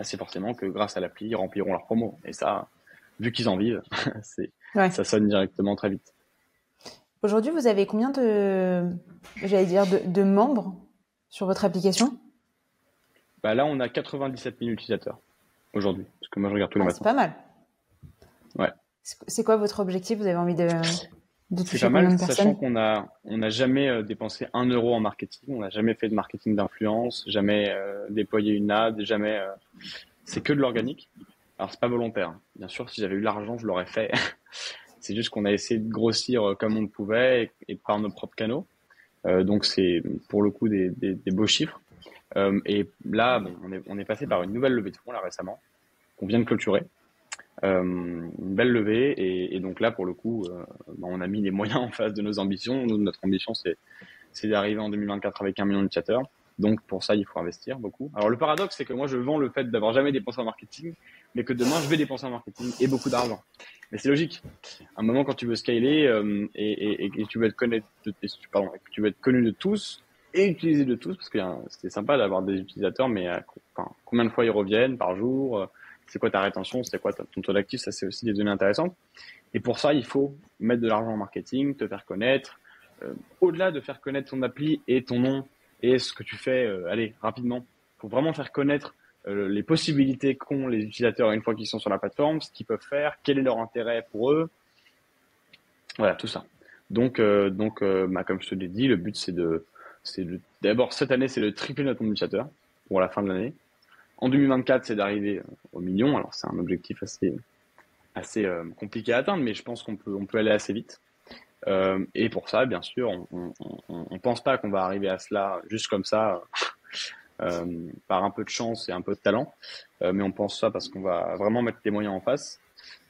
[SPEAKER 1] c'est forcément que grâce à l'appli, ils rempliront leur promo. Et ça, vu qu'ils en vivent, ça sonne directement très vite.
[SPEAKER 2] Aujourd'hui, vous avez combien de membres sur votre application?
[SPEAKER 1] Là, on a 97 000 utilisateurs aujourd'hui. Parce que moi, je regarde tous les matins.
[SPEAKER 2] C'est pas mal.
[SPEAKER 1] Ouais.
[SPEAKER 2] C'est quoi votre objectif? Vous avez envie de toucher
[SPEAKER 1] combien de personnes?
[SPEAKER 2] Sachant
[SPEAKER 1] qu'on n'a jamais dépensé 1 euro en marketing, on n'a jamais fait de marketing d'influence, jamais déployé une ad, jamais. C'est que de l'organique. Alors c'est pas volontaire. Hein. Bien sûr, si j'avais eu l'argent, je l'aurais fait. C'est juste qu'on a essayé de grossir comme on le pouvait et par nos propres canaux. Donc c'est pour le coup des beaux chiffres. Et là, on est passé par une nouvelle levée de fonds là récemment, qu'on vient de clôturer. Une belle levée et donc là pour le coup on a mis les moyens en face de nos ambitions. Notre ambition c'est d'arriver en 2024 avec 1 million d'utilisateurs, donc pour ça il faut investir beaucoup. Alors le paradoxe c'est que moi je vends le fait d'avoir jamais dépensé en marketing, mais que demain je vais dépenser en marketing et beaucoup d'argent, mais c'est logique. À un moment quand tu veux scaler et tu veux être connu de tous et utilisé de tous, parce que c'est sympa d'avoir des utilisateurs, mais combien de fois ils reviennent par jour, c'est quoi ta rétention, c'est quoi ton taux d'actif, ça c'est aussi des données intéressantes. Et pour ça, il faut mettre de l'argent en marketing, te faire connaître. Au-delà de faire connaître ton appli et ton nom et ce que tu fais, rapidement, il faut vraiment faire connaître les possibilités qu'ont les utilisateurs une fois qu'ils sont sur la plateforme, ce qu'ils peuvent faire, quel est leur intérêt pour eux. Voilà, tout ça. Donc, comme je te l'ai dit, le but d'abord cette année, c'est de tripler notre nombre d'utilisateurs pour la fin de l'année. En 2024, c'est d'arriver au million. Alors, c'est un objectif assez compliqué à atteindre, mais je pense qu'on peut aller assez vite. Et pour ça, bien sûr, on pense pas qu'on va arriver à cela juste comme ça, par un peu de chance et un peu de talent. Mais on pense ça parce qu'on va vraiment mettre les moyens en face.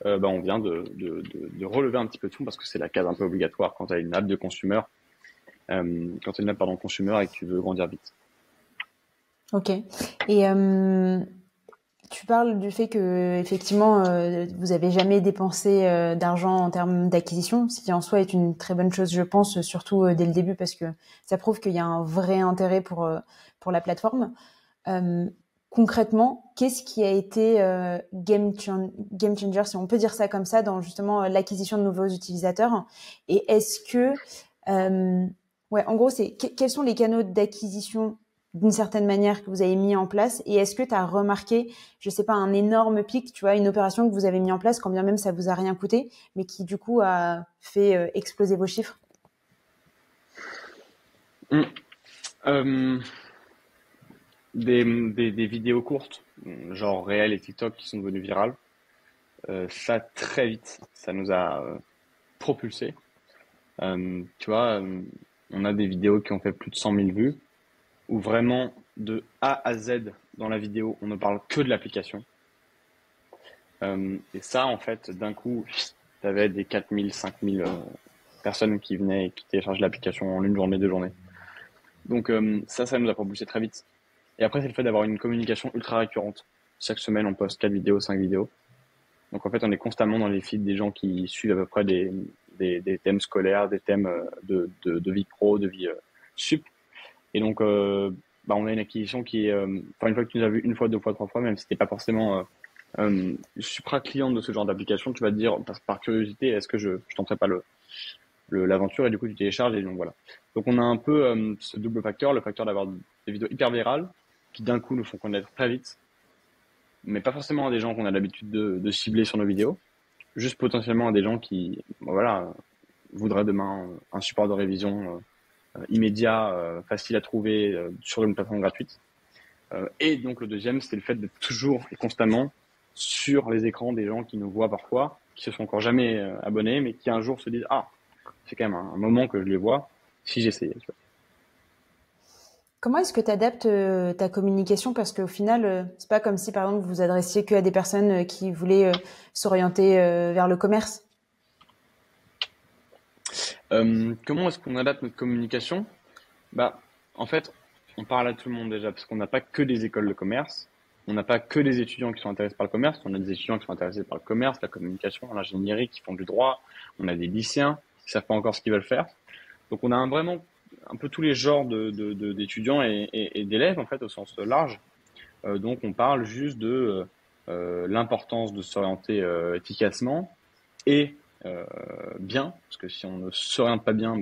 [SPEAKER 1] On vient de relever un petit peu de fonds parce que c'est la case un peu obligatoire quand tu as une app de consumer, consumer et que tu veux grandir vite.
[SPEAKER 2] Ok. Et tu parles du fait que effectivement vous avez jamais dépensé d'argent en termes d'acquisition, ce qui en soi est une très bonne chose, je pense, surtout dès le début parce que ça prouve qu'il y a un vrai intérêt pour la plateforme. Euh, Concrètement, qu'est-ce qui a été game changer, si on peut dire ça comme ça, dans justement l'acquisition de nouveaux utilisateurs? Et est-ce que, ouais, en gros, quels sont les canaux d'acquisition d'une certaine manière que vous avez mis en place? Et est-ce que tu as remarqué, je sais pas, un énorme pic, tu vois, une opération que vous avez mis en place, quand bien même ça vous a rien coûté, mais qui du coup a fait exploser vos chiffres?
[SPEAKER 1] Hum, euh, des vidéos courtes, genre Réel et TikTok, qui sont devenues virales. Ça, très vite, ça nous a propulsé. Tu vois, on a des vidéos qui ont fait plus de 100 000 vues, où vraiment, de A à Z dans la vidéo, on ne parle que de l'application. Et ça, en fait, d'un coup, tu avais des 4 000, 5 000 personnes qui venaient et qui téléchargeaient l'application en une journée, 2 journées. Donc ça nous a propulsé très vite. Et après, c'est le fait d'avoir une communication ultra récurrente. Chaque semaine, on poste 4 vidéos, 5 vidéos. Donc en fait, on est constamment dans les feeds des gens qui suivent à peu près des thèmes scolaires, des thèmes de vie pro, de vie sup. Et donc, on a une acquisition qui est, enfin, une fois que tu nous as vu une fois, deux fois, trois fois, même si t'es pas forcément supra client de ce genre d'application, tu vas te dire par curiosité, est-ce que je tenterai pas l'aventure, et du coup tu télécharges, et donc voilà. Donc on a un peu ce double facteur, le facteur d'avoir des vidéos hyper virales qui d'un coup nous font connaître très vite, mais pas forcément à des gens qu'on a l'habitude de cibler sur nos vidéos, juste potentiellement à des gens qui, voilà, voudraient demain un support de révision immédiat, facile à trouver sur une plateforme gratuite. Et donc le deuxième, c'était le fait d'être toujours et constamment sur les écrans des gens qui nous voient parfois, qui se sont encore jamais abonnés, mais qui un jour se disent ah, c'est quand même un moment que je les vois, si j'essayais. Tu vois.
[SPEAKER 2] Comment est-ce que tu adaptes ta communication? Parce qu'au final, c'est pas comme si, par exemple, vous vous adressiez que à des personnes qui voulaient s'orienter vers le commerce.
[SPEAKER 1] Comment est-ce qu'on adapte notre communication? Bah, en fait, on parle à tout le monde déjà, parce qu'on n'a pas que des écoles de commerce, on n'a pas que des étudiants qui sont intéressés par le commerce, on a des étudiants qui sont intéressés par le commerce, la communication, l'ingénierie, qui font du droit, on a des lycéens qui savent pas encore ce qu'ils veulent faire. Donc on a vraiment un peu tous les genres d'étudiants et d'élèves en fait au sens large. Donc on parle juste de l'importance de s'orienter efficacement et bien, parce que si on ne s'oriente pas bien,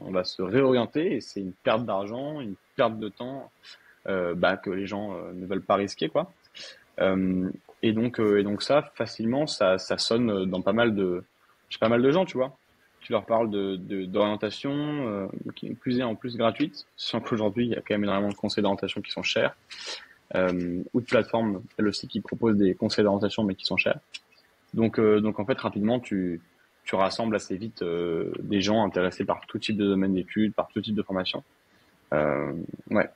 [SPEAKER 1] on va se réorienter et c'est une perte d'argent, une perte de temps que les gens ne veulent pas risquer quoi. Euh, et donc ça facilement ça sonne dans pas mal de gens, tu vois. Tu leur parles d'orientation qui est plus et en plus gratuite, sans qu'aujourd'hui il y a quand même énormément de conseils d'orientation qui sont chers, ou de plateformes elles aussi qui proposent des conseils d'orientation mais qui sont chers. Donc en fait rapidement tu rassembles assez vite des gens intéressés par tout type de domaine d'études, par tout type de formation. Euh, ouais.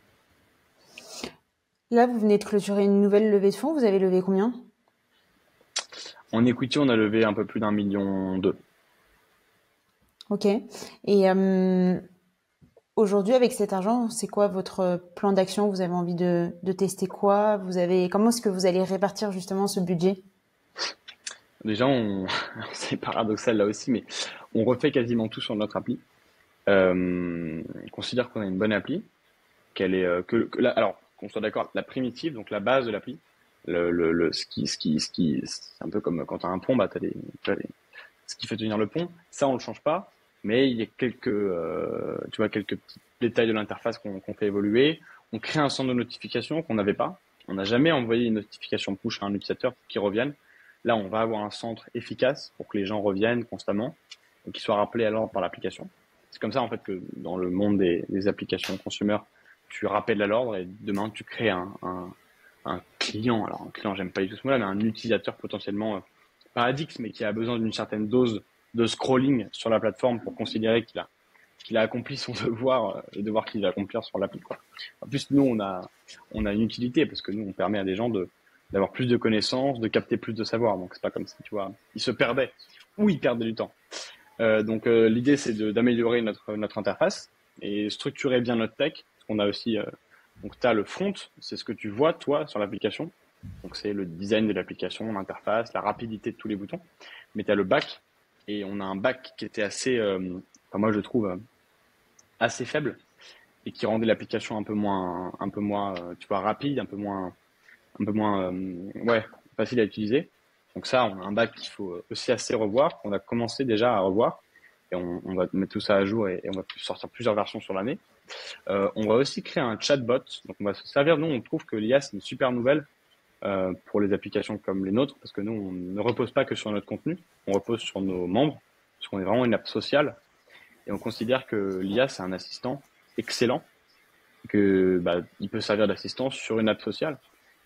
[SPEAKER 2] Là, vous venez de clôturer une nouvelle levée de fonds. Vous avez levé combien?
[SPEAKER 1] En equity, on a levé un peu plus d'1,2 million.
[SPEAKER 2] Ok. Et aujourd'hui, avec cet argent, c'est quoi votre plan d'action? Vous avez envie de tester quoi? Comment est-ce que vous allez répartir justement ce budget?
[SPEAKER 1] Déjà, c'est paradoxal là aussi, mais on refait quasiment tout sur notre appli. On considère qu'on a une bonne appli, qu'elle est alors qu'on soit d'accord, la primitive, donc la base de l'appli, c'est un peu comme quand tu as un pont, ce qui fait tenir le pont. Ça, on le change pas, mais il y a tu vois, quelques petits détails de l'interface qu'on fait évoluer. On crée un centre de notification qu'on n'avait pas. On n'a jamais envoyé une notification push à un utilisateur pour qu'il revienne. Là, on va avoir un centre efficace pour que les gens reviennent constamment et qu'ils soient rappelés à l'ordre par l'application. C'est comme ça, en fait, que dans le monde des applications consumer, tu rappelles à l'ordre et demain, tu crées un client. Alors, un client, j'aime pas du tout ce mot-là, mais un utilisateur potentiellement pas addict, mais qui a besoin d'une certaine dose de scrolling sur la plateforme pour considérer qu'il a accompli son devoir, le devoir qu'il va accomplir sur l'appli, quoi. En plus, nous, on a une utilité parce que nous, on permet à des gens d'avoir plus de connaissances, de capter plus de savoir. Donc, c'est pas comme si, tu vois, ils se perdaient ou ils perdaient du temps. L'idée, c'est d'améliorer notre interface et structurer bien notre tech. Parce qu'on a aussi Donc, tu as le front, c'est ce que tu vois, toi, sur l'application. Donc, c'est le design de l'application, l'interface, la rapidité de tous les boutons. Mais tu as le back, et on a un back qui était assez, enfin, moi, je trouve, assez faible, et qui rendait l'application un peu moins, tu vois, rapide, un peu moins, ouais, facile à utiliser. Donc ça, on a un back qu'il faut aussi assez revoir, qu'on a commencé déjà à revoir, et on va mettre tout ça à jour et on va sortir plusieurs versions sur l'année. On va aussi créer un chatbot. Donc on va se servir, nous, on trouve que l'IA, c'est une super nouvelle pour les applications comme les nôtres, parce que nous, on ne repose pas que sur notre contenu, on repose sur nos membres, parce qu'on est vraiment une app sociale, et on considère que l'IA, c'est un assistant excellent, que bah, il peut servir d'assistant sur une app sociale.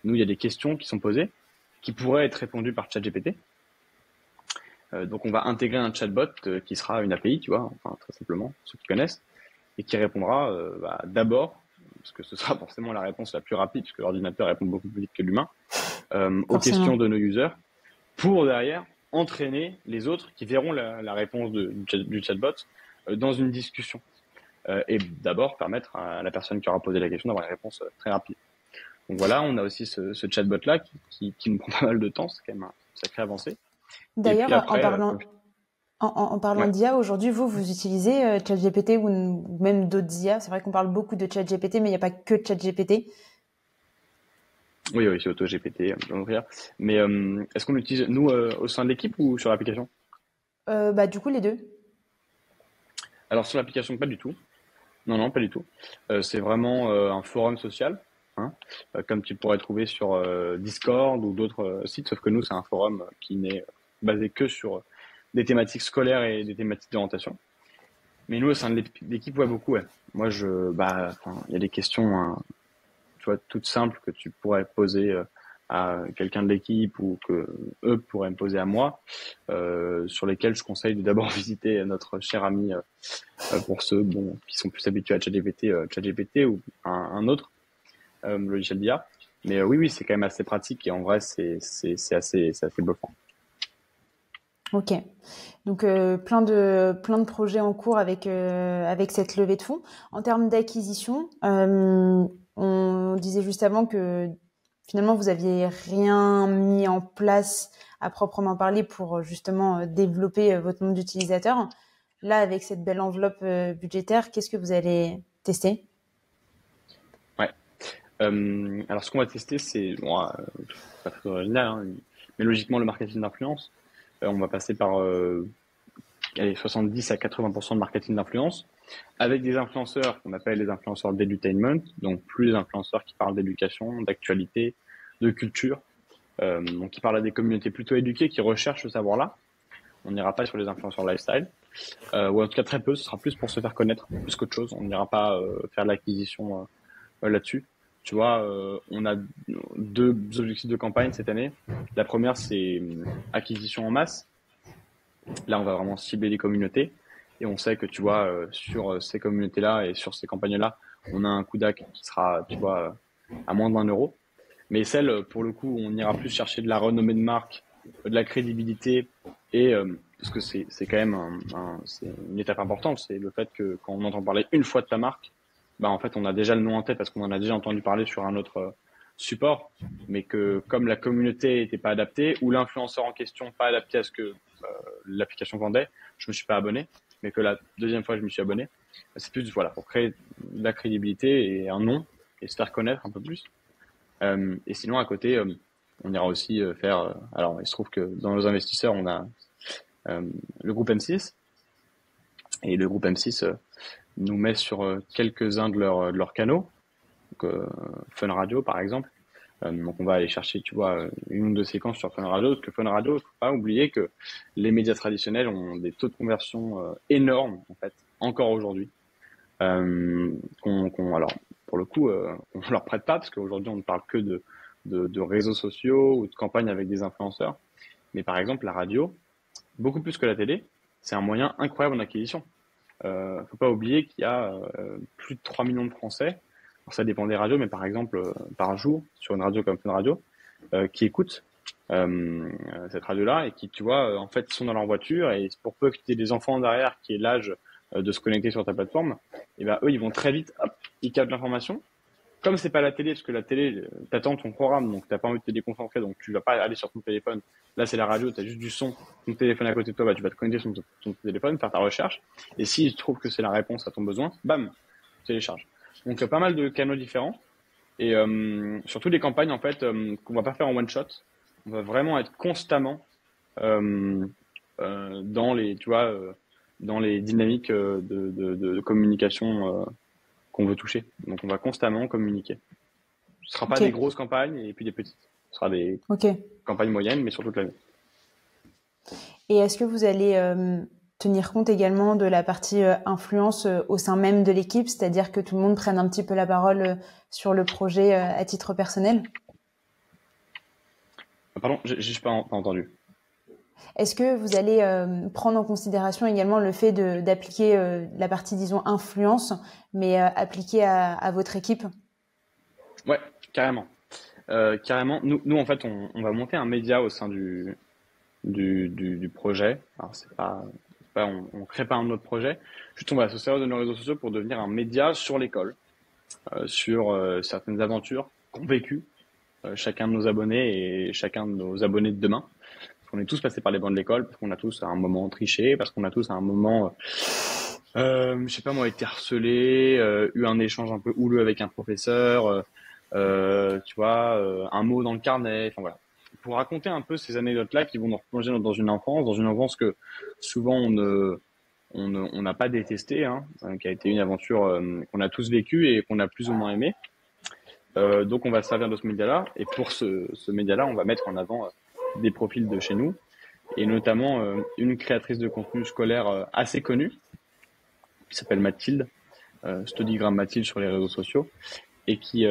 [SPEAKER 1] Nous, il y a des questions qui sont posées, qui pourraient être répondues par ChatGPT. Donc on va intégrer un chatbot qui sera une API, tu vois, enfin très simplement, ceux qui connaissent, et qui répondra bah, d'abord, parce que ce sera forcément la réponse la plus rapide, puisque l'ordinateur répond beaucoup plus vite que l'humain, aux questions
[SPEAKER 2] Forcément.
[SPEAKER 1] de nos users, pour derrière entraîner les autres qui verront la réponse du chatbot dans une discussion. Et d'abord permettre à la personne qui aura posé la question d'avoir une réponse très rapide. Donc voilà, on a aussi ce chatbot-là qui nous prend pas mal de temps, c'est quand même une sacrée avancée. Et puis
[SPEAKER 2] D'ailleurs,
[SPEAKER 1] après,
[SPEAKER 2] en parlant
[SPEAKER 1] ouais,
[SPEAKER 2] d'IA, aujourd'hui, vous utilisez ChatGPT ou même d'autres IA. C'est vrai qu'on parle beaucoup de ChatGPT, mais il n'y a pas que ChatGPT.
[SPEAKER 1] oui, oui, c'est AutoGPT, mais est-ce qu'on l'utilise, nous, au sein de l'équipe ou sur l'application?
[SPEAKER 2] Bah, du coup, les deux.
[SPEAKER 1] Alors sur l'application, pas du tout. Non, non, pas du tout. C'est vraiment un forum social, hein, comme tu pourrais trouver sur Discord ou d'autres sites, sauf que nous, c'est un forum qui n'est basé que sur des thématiques scolaires et des thématiques d'orientation. Mais nous, au sein de l'équipe, ouais, beaucoup, ouais. Moi, bah, enfin, il y a des questions, hein, tu vois, toutes simples que tu pourrais poser à quelqu'un de l'équipe ou que eux pourraient me poser à moi, sur lesquelles je conseille de d'abord visiter notre cher ami pour ceux bon, qui sont plus habitués à ChatGPT ou un autre logiciel d'IA. Mais oui, oui, c'est quand même assez pratique et en vrai, c'est assez bluffant.
[SPEAKER 2] Ok. Donc plein de projets en cours avec cette levée de fonds. En termes d'acquisition, on disait juste avant que finalement vous aviez rien mis en place à proprement parler pour justement développer votre nombre d'utilisateurs. Là, avec cette belle enveloppe budgétaire, qu'est-ce que vous allez tester?
[SPEAKER 1] Ouais. Alors, ce qu'on va tester, c'est bon, pas très original, hein, mais logiquement le marketing d'influence. On va passer par allez, 70 à 80% de marketing d'influence avec des influenceurs qu'on appelle les influenceurs d'edutainment, donc plus les influenceurs qui parlent d'éducation, d'actualité, de culture, donc qui parlent à des communautés plutôt éduquées qui recherchent ce savoir-là. On n'ira pas sur les influenceurs lifestyle, ou en tout cas très peu, ce sera plus pour se faire connaître, plus qu'autre chose. On n'ira pas faire de l'acquisition là-dessus. Tu vois, on a deux objectifs de campagne cette année. La première, c'est acquisition en masse. Là, on va vraiment cibler les communautés. Et on sait que, tu vois, sur ces communautés-là et sur ces campagnes-là, on a un coût d'acc qui sera, tu vois, à moins d'1 euro. Mais celle, pour le coup, on ira plus chercher de la renommée de marque, de la crédibilité et parce que c'est quand même c'est une étape importante, c'est le fait que quand on entend parler une fois de ta marque, bah en fait on a déjà le nom en tête parce qu'on en a déjà entendu parler sur un autre support, mais que comme la communauté était pas adaptée ou l'influenceur en question pas adapté à ce que l'application vendait, je me suis pas abonné, mais que la deuxième fois je me suis abonné, c'est plus voilà pour créer de la crédibilité et un nom et se faire connaître un peu plus. Et sinon, à côté, on ira aussi faire. Alors, il se trouve que dans nos investisseurs, on a le groupe M6. Et le groupe M6 nous met sur quelques-uns de leurs canaux. Donc, Fun Radio, par exemple. Donc, on va aller chercher, tu vois, une ou deux séquences sur Fun Radio. Parce que Fun Radio, il faut pas oublier que les médias traditionnels ont des taux de conversion énormes, en fait, encore aujourd'hui. Alors, pour le coup, on leur prête pas parce qu'aujourd'hui, on ne parle que de réseaux sociaux ou de campagnes avec des influenceurs. Mais par exemple, la radio, beaucoup plus que la télé, c'est un moyen incroyable en acquisition. Faut pas oublier qu'il y a plus de 3 millions de Français. Alors, ça dépend des radios, mais par exemple, par jour, sur une radio comme Fun Radio, qui écoutent cette radio-là et qui, tu vois, en fait, sont dans leur voiture et pour peu qu'il y ait des enfants derrière qui aient l'âge de se connecter sur ta plateforme, et ben eux, ils vont très vite, hop, ils captent l'information comme c'est pas la télé, parce que la télé, t'attends ton programme, donc t'as pas envie de te déconcentrer, donc tu vas pas aller sur ton téléphone. Là, c'est la radio, t'as juste du son, ton téléphone à côté de toi, bah, tu vas te connecter sur ton téléphone, faire ta recherche, et s'il trouve que c'est la réponse à ton besoin, bam, télécharge. Donc, pas mal de canaux différents, et surtout des campagnes, en fait, qu'on va pas faire en one shot. On va vraiment être constamment euh, dans les, tu vois, dans les dynamiques de communication qu'on veut toucher. Donc, on va constamment communiquer. Ce sera pas
[SPEAKER 2] Ok,
[SPEAKER 1] des grosses campagnes et puis des petites. Ce sera des
[SPEAKER 2] ok.
[SPEAKER 1] campagnes moyennes, mais sur toute l'année.
[SPEAKER 2] Et est-ce que vous allez tenir compte également de la partie influence au sein même de l'équipe, c'est-à-dire que tout le monde prenne un petit peu la parole sur le projet à titre personnel?
[SPEAKER 1] Pardon, j'ai pas entendu.
[SPEAKER 2] Est-ce que vous allez prendre en considération également le fait d'appliquer la partie, disons, influence, mais appliquée à votre équipe?
[SPEAKER 1] Ouais, carrément. Carrément. Nous, en fait, on va monter un média au sein du projet. Alors, on crée pas un autre projet. Juste, on va se servir de nos réseaux sociaux pour devenir un média sur l'école, sur certaines aventures qu'ont vécues chacun de nos abonnés et chacun de nos abonnés de demain. Parce qu'on est tous passés par les bancs de l'école, parce qu'on a tous à un moment triché, parce qu'on a tous à un moment, je sais pas moi, été harcelé, eu un échange un peu houleux avec un professeur, tu vois, un mot dans le carnet, enfin voilà. Pour raconter un peu ces anecdotes-là qui vont nous replonger dans une enfance que souvent on n'a pas détesté, hein, qui a été une aventure qu'on a tous vécue et qu'on a plus ou moins aimé. Donc on va se servir de ce média-là, et pour ce média-là, on va mettre en avant des profils de chez nous, et notamment une créatrice de contenu scolaire assez connue, qui s'appelle Mathilde, Studygram Mathilde sur les réseaux sociaux, et qui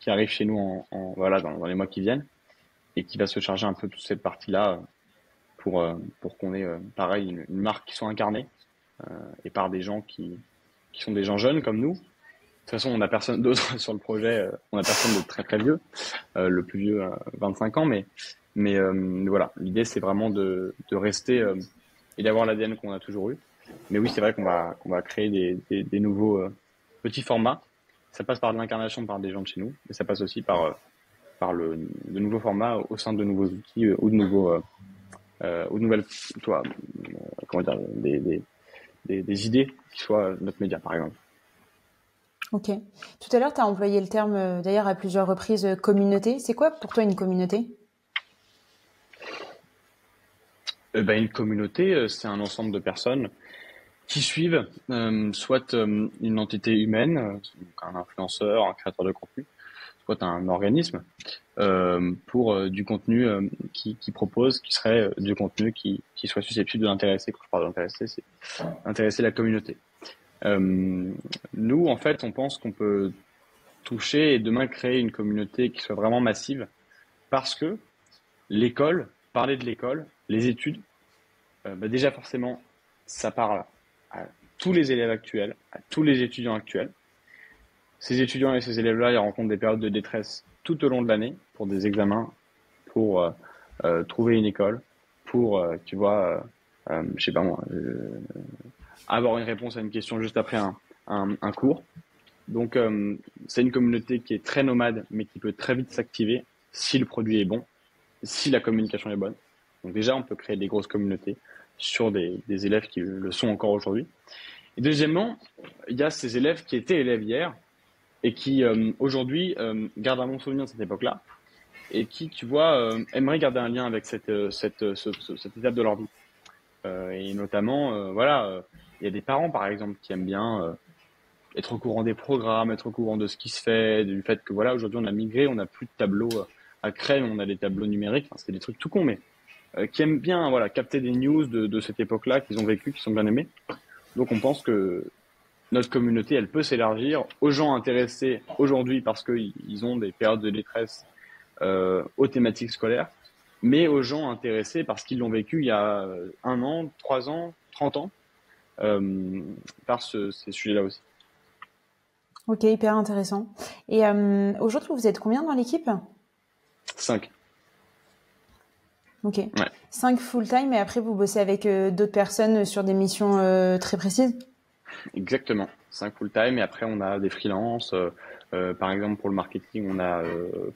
[SPEAKER 1] arrive chez nous voilà, dans les mois qui viennent, et qui va se charger un peu de toute cette partie-là pour qu'on ait, pareil, une marque qui soit incarnée, et par des gens qui sont des gens jeunes comme nous. De toute façon, on n'a personne d'autre sur le projet, on n'a personne de très très vieux, le plus vieux 25 ans, mais voilà, l'idée c'est vraiment de rester et d'avoir l'ADN qu'on a toujours eu. Mais oui, c'est vrai qu'on va créer des nouveaux petits formats. Ça passe par de l'incarnation par des gens de chez nous, mais ça passe aussi par de nouveaux formats au sein de nouveaux outils ou de nouvelles, toi, comment dire, des idées qui soient notre média, par exemple.
[SPEAKER 2] Ok. Tout à l'heure, tu as employé le terme, d'ailleurs, à plusieurs reprises, communauté. C'est quoi pour toi une communauté?
[SPEAKER 1] Une communauté, c'est un ensemble de personnes qui suivent soit une entité humaine, donc un influenceur, un créateur de contenu, soit un organisme pour du contenu qui propose, qui serait du contenu qui soit susceptible de l'intéresser. Quand je parle d'intéresser, c'est intéresser la communauté. Nous, en fait, on pense qu'on peut toucher et demain créer une communauté qui soit vraiment massive parce que l'école, parler de l'école, les études, déjà forcément, ça parle à tous les élèves actuels, à tous les étudiants actuels. Ces étudiants et ces élèves-là, ils rencontrent des périodes de détresse tout au long de l'année pour des examens, pour trouver une école, pour, tu vois, je sais pas moi, avoir une réponse à une question juste après un cours. Donc, c'est une communauté qui est très nomade, mais qui peut très vite s'activer si le produit est bon, si la communication est bonne. Donc déjà, on peut créer des grosses communautés sur des élèves qui le sont encore aujourd'hui. Et deuxièmement, il y a ces élèves qui étaient élèves hier et qui aujourd'hui gardent un bon souvenir de cette époque-là et qui, tu vois, aimeraient garder un lien avec cette étape de leur vie. Et notamment, voilà, il y a des parents, par exemple, qui aiment bien être au courant des programmes, être au courant de ce qui se fait, du fait que voilà, aujourd'hui on a migré, on n'a plus de tableaux à craie, on a des tableaux numériques, enfin, c'est des trucs tout cons, mais qui aiment bien voilà, capter des news de cette époque-là, qu'ils ont vécu, qui sont bien aimés. Donc on pense que notre communauté, elle peut s'élargir aux gens intéressés aujourd'hui parce qu'ils ont des périodes de détresse aux thématiques scolaires, mais aux gens intéressés parce qu'ils l'ont vécu il y a 1 an, 3 ans, 30 ans, par ces sujets-là aussi.
[SPEAKER 2] Ok, hyper intéressant. Et aujourd'hui, vous êtes combien dans l'équipe?
[SPEAKER 1] 5.
[SPEAKER 2] Ok.
[SPEAKER 1] Ouais.
[SPEAKER 2] 5 full-time, et après, vous bossez avec d'autres personnes sur des missions très précises?
[SPEAKER 1] Exactement. 5 full-time et après on a des freelances. Par exemple pour le marketing,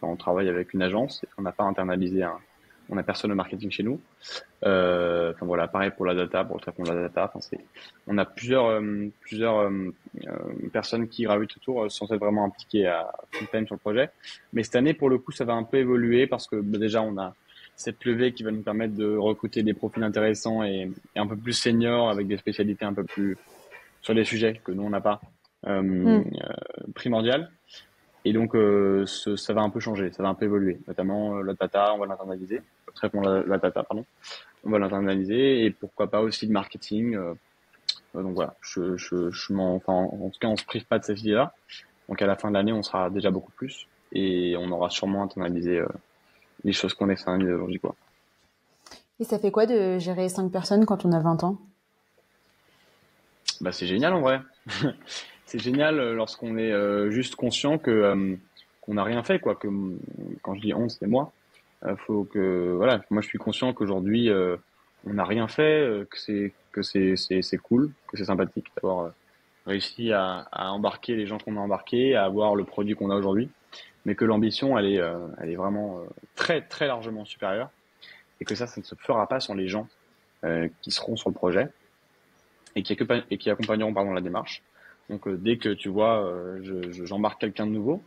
[SPEAKER 1] on travaille avec une agence et on n'a pas internalisé on n'a personne au marketing chez nous. Enfin voilà, pareil pour la data, pour le traitement de la data. Enfin, on a plusieurs personnes qui gravitent autour sans être vraiment impliquées à full time sur le projet. Mais cette année, pour le coup, ça va un peu évoluer parce que déjà on a cette levée qui va nous permettre de recruter des profils intéressants et un peu plus seniors avec des spécialités un peu plus sur des sujets que nous on n'a pas
[SPEAKER 2] Hmm.
[SPEAKER 1] primordial. Et donc ça va un peu changer, ça va un peu évoluer. Notamment la data, on va l'internaliser. Le traitement de la data, pardon. On va l'internaliser et pourquoi pas aussi le marketing. Donc voilà, en tout cas, on se prive pas de cette idée-là. Donc à la fin de l'année, on sera déjà beaucoup plus et on aura sûrement internalisé les choses qu'on externalise aujourd'hui, quoi.
[SPEAKER 2] Et ça fait quoi de gérer 5 personnes quand on a 20 ans?
[SPEAKER 1] Bah c'est génial en vrai. C'est génial lorsqu'on est juste conscient que qu'on n'a rien fait, quoi. Que quand je dis on, c'est moi. Faut que voilà, moi je suis conscient qu'aujourd'hui on n'a rien fait, que c'est cool, que c'est sympathique d'avoir réussi à embarquer les gens qu'on a embarqués, à avoir le produit qu'on a aujourd'hui, mais que l'ambition elle est vraiment très très largement supérieure et que ça ne se fera pas sans les gens qui seront sur le projet et qui accompagneront pardon la démarche. Donc dès que tu vois, j'embarque quelqu'un de nouveau,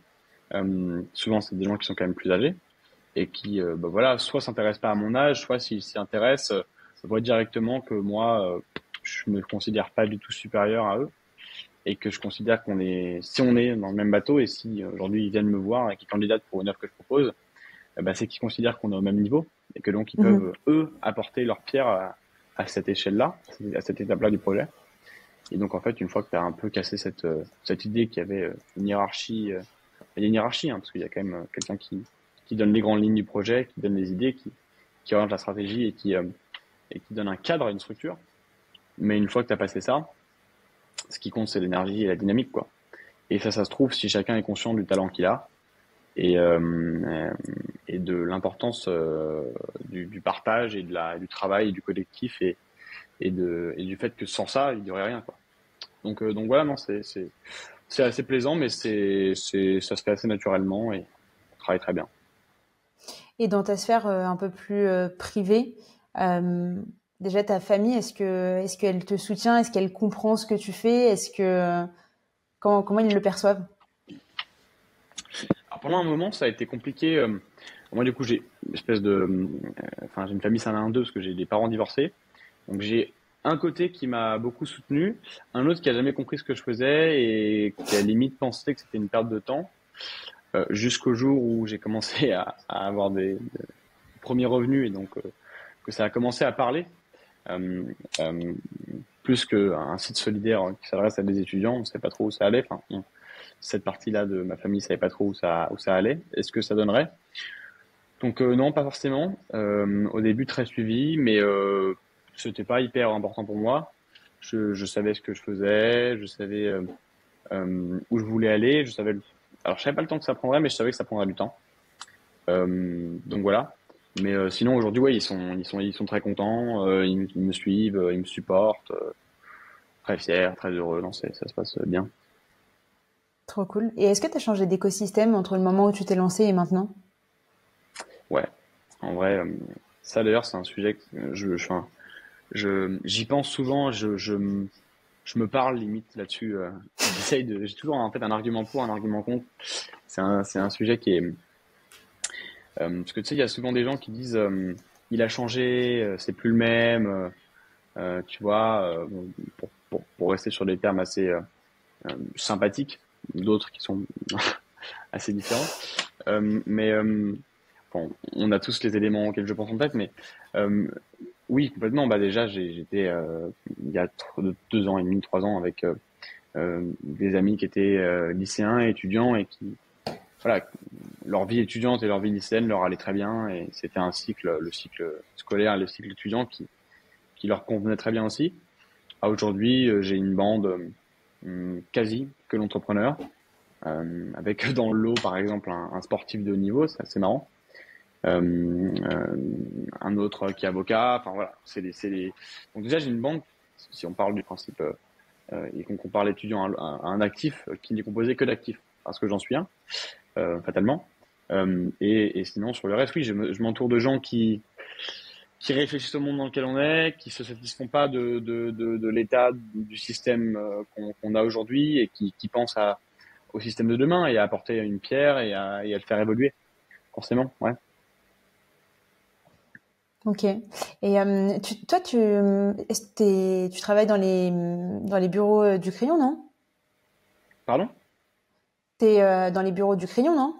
[SPEAKER 1] souvent c'est des gens qui sont quand même plus âgés et qui, bah voilà, soit s'intéressent pas à mon âge, soit s'ils s'y intéressent, voient directement que moi, je me considère pas du tout supérieur à eux et que je considère si on est dans le même bateau et si aujourd'hui ils viennent me voir et qu'ils candidatent pour une offre que je propose, bah, c'est qu'ils considèrent qu'on est au même niveau et que donc ils
[SPEAKER 2] Mhm.
[SPEAKER 1] peuvent eux apporter leur pierre à cette échelle-là, à cette étape-là du projet. Et donc en fait, une fois que tu as un peu cassé cette idée qu'il y avait une hiérarchie, il y a une hiérarchie hein, parce qu'il y a quand même quelqu'un qui donne les grandes lignes du projet, qui donne les idées, qui oriente la stratégie et qui donne un cadre, une structure. Mais une fois que tu as passé ça, ce qui compte, c'est l'énergie et la dynamique, quoi. Et ça se trouve si chacun est conscient du talent qu'il a et, et de l'importance du partage et du travail et du collectif et du fait que sans ça, il n'y aurait rien, quoi. Donc voilà, non, c'est assez plaisant, mais ça se fait assez naturellement et on travaille très bien.
[SPEAKER 2] Et dans ta sphère un peu plus privée, euh, déjà ta famille, est-ce qu'elle te soutient? Est-ce qu'elle comprend ce que tu fais? Comment ils le perçoivent?
[SPEAKER 1] Alors pendant un moment, ça a été compliqué. Moi, du coup, j'ai une espèce enfin, j'ai une famille scindée en deux parce que j'ai des parents divorcés. Donc j'ai un côté qui m'a beaucoup soutenu, un autre qui a jamais compris ce que je faisais et qui a limite pensé que c'était une perte de temps, jusqu'au jour où j'ai commencé à avoir des premiers revenus et donc que ça a commencé à parler. Euh, euh, Plus qu'un site solidaire qui s'adresse à des étudiants, on ne savait pas trop où ça allait. Enfin, cette partie-là de ma famille ne savait pas trop où ça allait. Est-ce que ça donnerait? Donc non, pas forcément. Au début, très suivi, mais c'était pas hyper important pour moi. Je savais ce que je faisais, je savais où je voulais aller, alors je savais pas le temps que ça prendrait, mais je savais que ça prendrait du temps. Donc voilà. Mais sinon aujourd'hui, ouais, ils sont très contents, ils me suivent, ils me supportent, très fiers, très heureux. Non, ça se passe bien.
[SPEAKER 2] Trop cool. Et est-ce que tu as changé d'écosystème entre le moment où tu t'es lancé et maintenant?
[SPEAKER 1] Ouais. En vrai, ça d'ailleurs, c'est un sujet que enfin, j'y pense souvent. Je me parle limite là-dessus. J'ai toujours en tête un argument pour, un argument contre. C'est un sujet qui est, parce que tu sais, il y a souvent des gens qui disent, il a changé, c'est plus le même, tu vois, bon, pour rester sur des termes assez sympathiques, d'autres qui sont assez différents. Mais bon, on a tous les éléments auxquels je pense en tête, mais euh, oui, complètement. Bah déjà, j'étais il y a 2 ans et demi, 3 ans avec des amis qui étaient lycéens et étudiants et qui, voilà, leur vie étudiante et leur vie lycéenne leur allait très bien et c'était le cycle scolaire, le cycle étudiant qui leur convenait très bien aussi. À aujourd'hui, j'ai une bande quasi que l'entrepreneur, avec dans le lot par exemple un sportif de haut niveau, c'est assez marrant. Un autre qui est avocat, enfin voilà, donc déjà j'ai une bande, si on parle du principe et qu'on compare l'étudiant à un actif qui n'est composé que d'actifs, parce que j'en suis un, fatalement. Et sinon, sur le reste, oui, je m'entoure de gens qui réfléchissent au monde dans lequel on est, qui se satisfont pas de l'état du système qu'on a aujourd'hui et qui pensent au système de demain et à apporter une pierre et à le faire évoluer, forcément, ouais.
[SPEAKER 2] Ok. Et toi, tu travailles dans les bureaux du Crayon, non?
[SPEAKER 1] Pardon?
[SPEAKER 2] T'es dans les bureaux du Crayon, non?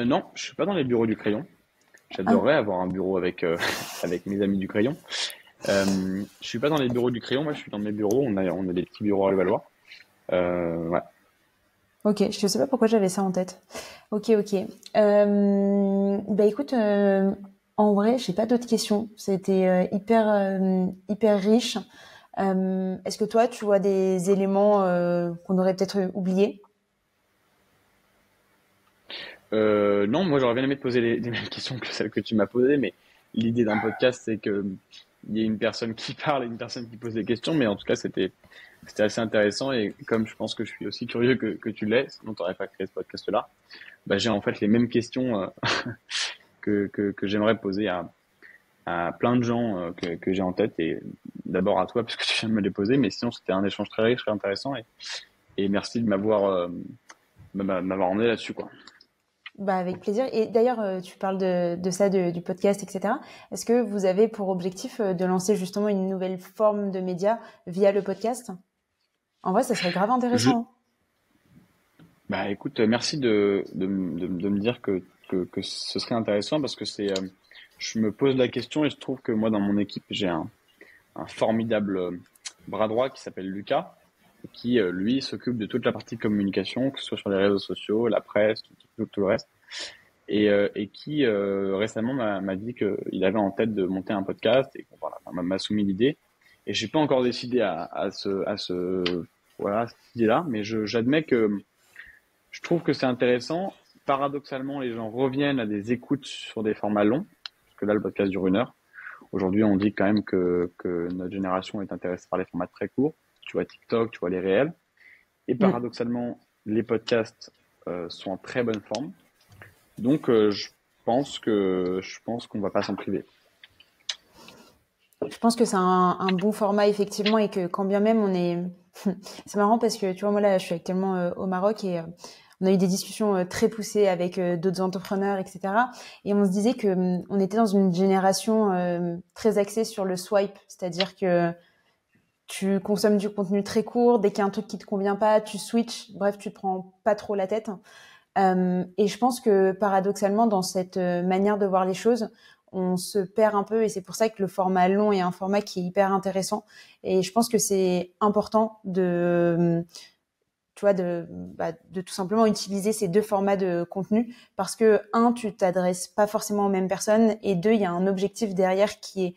[SPEAKER 1] Non, je suis pas dans les bureaux du Crayon.
[SPEAKER 2] Ah,
[SPEAKER 1] J'adorerais avoir un bureau avec avec mes amis du Crayon. Je suis pas dans les bureaux du Crayon, moi je suis dans mes bureaux. On a des petits bureaux à Levallois. Ouais.
[SPEAKER 2] ok. Je sais pas pourquoi j'avais ça en tête. Ok, ok. Bah écoute, en vrai, j'ai pas d'autres questions. C'était hyper riche. Est-ce que toi, tu vois des éléments qu'on aurait peut-être oubliés?
[SPEAKER 1] Non, moi j'aurais bien aimé te poser les mêmes questions que celles que tu m'as posées, mais l'idée d'un podcast c'est que il y ait une personne qui parle et une personne qui pose des questions, mais en tout cas c'était assez intéressant et comme je pense que je suis aussi curieux que tu l'es, sinon tu n'aurais pas créé ce podcast-là, bah, j'ai en fait les mêmes questions que j'aimerais poser à plein de gens que j'ai en tête et d'abord à toi parce que tu viens de me les poser, mais sinon c'était un échange très riche, très intéressant et merci de m'avoir emmené là-dessus quoi.
[SPEAKER 2] Bah avec plaisir. Et d'ailleurs, tu parles de ça, du podcast, etc. Est-ce que vous avez pour objectif de lancer justement une nouvelle forme de média via le podcast? En vrai, ça serait grave
[SPEAKER 1] Je,
[SPEAKER 2] intéressant.
[SPEAKER 1] Bah écoute, merci de me dire que ce serait intéressant parce que je me pose la question et je trouve que moi dans mon équipe j'ai un formidable bras droit qui s'appelle Lucas et qui lui s'occupe de toute la partie communication, que ce soit sur les réseaux sociaux, la presse, tout le reste et qui récemment m'a dit qu'il avait en tête de monter un podcast et bon, voilà, m'a soumis l'idée et j'ai pas encore décidé voilà cette idée-là, mais j'admets que je trouve que c'est intéressant. Paradoxalement, les gens reviennent à des écoutes sur des formats longs, parce que là, le podcast dure 1 heure. Aujourd'hui, on dit quand même que notre génération est intéressée par les formats très courts. Tu vois TikTok, tu vois les réels. Et
[SPEAKER 2] Mm.
[SPEAKER 1] paradoxalement, les podcasts sont en très bonne forme. Donc, je pense qu'on va pas s'en priver.
[SPEAKER 2] Je pense que c'est un bon format effectivement et que quand bien même on est, c'est marrant parce que tu vois moi là je suis actuellement au Maroc et on a eu des discussions très poussées avec d'autres entrepreneurs etc. Et on se disait que on était dans une génération très axée sur le swipe, c'est-à-dire que tu consommes du contenu très court, dès qu'il y a un truc qui te convient pas, tu switches, bref tu te prends pas trop la tête. Et je pense que paradoxalement, dans cette manière de voir les choses, on se perd un peu et c'est pour ça que le format long est un format qui est hyper intéressant. Et je pense que c'est important de, tu vois, de tout simplement utiliser ces deux formats de contenu parce que un, tu t'adresses pas forcément aux mêmes personnes et deux, il y a un objectif derrière qui est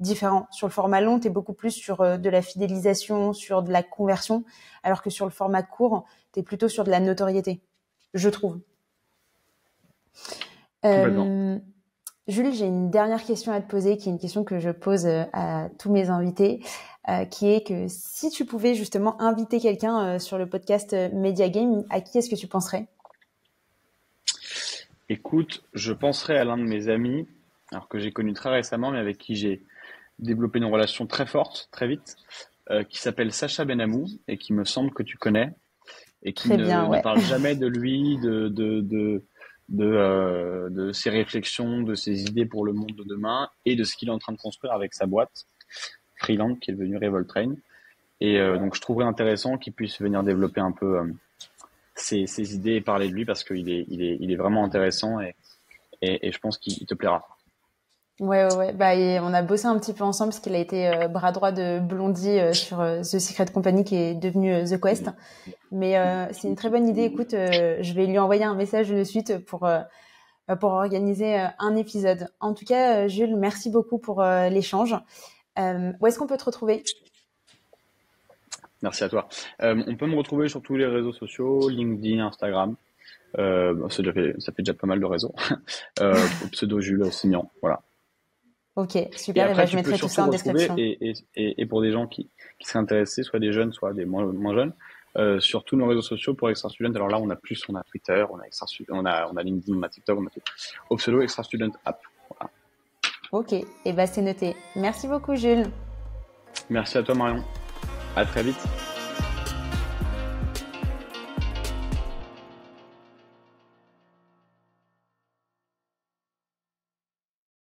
[SPEAKER 2] différent. Sur le format long, tu es beaucoup plus sur de la fidélisation, sur de la conversion, alors que sur le format court, tu es plutôt sur de la notoriété, je trouve.
[SPEAKER 1] Complètement.
[SPEAKER 2] Euh, Jules, j'ai une dernière question à te poser, qui est une question que je pose à tous mes invités, qui est que si tu pouvais justement inviter quelqu'un sur le podcast Media Game, à qui est-ce que tu penserais?
[SPEAKER 1] Écoute, je penserai à l'un de mes amis, alors que j'ai connu très récemment, mais avec qui j'ai développé une relation très forte, très vite, qui s'appelle Sacha Benamou et qui me semble que tu connais et qui
[SPEAKER 2] Très bien,
[SPEAKER 1] ne
[SPEAKER 2] ouais.
[SPEAKER 1] parle jamais de lui, de ses réflexions, de ses idées pour le monde de demain et de ce qu'il est en train de construire avec sa boîte Freeland qui est devenue Revolt Train. Et donc je trouverais intéressant qu'il puisse venir développer un peu ses idées et parler de lui parce qu'il est vraiment intéressant et je pense qu'il te plaira.
[SPEAKER 2] Ouais, ouais, ouais. Bah, et on a bossé un petit peu ensemble parce qu'il a été bras droit de Blondie sur The Secret Company qui est devenu The Quest. Mais c'est une très bonne idée. Écoute, je vais lui envoyer un message de suite pour organiser un épisode. En tout cas, Jules, merci beaucoup pour l'échange. Où est-ce qu'on peut te retrouver?
[SPEAKER 1] Merci à toi. On peut me retrouver sur tous les réseaux sociaux, LinkedIn, Instagram. Ça fait déjà pas mal de réseaux. Au pseudo Jules Simian, voilà.
[SPEAKER 2] Ok,
[SPEAKER 1] Et
[SPEAKER 2] super. Et
[SPEAKER 1] après,
[SPEAKER 2] ben, je
[SPEAKER 1] tu peux
[SPEAKER 2] mettrai tout
[SPEAKER 1] surtout
[SPEAKER 2] ça en
[SPEAKER 1] retrouver,
[SPEAKER 2] description.
[SPEAKER 1] et pour des gens qui seraient intéressés, soit des jeunes, soit des moins jeunes, sur tous nos réseaux sociaux pour Extra Student. Alors là, on a Twitter, on a on a LinkedIn, on a TikTok, on a tout. Au pseudo Extra Student App. Voilà.
[SPEAKER 2] Ok, et ben, c'est noté. Merci beaucoup, Jules.
[SPEAKER 1] Merci à toi, Marion. À très vite.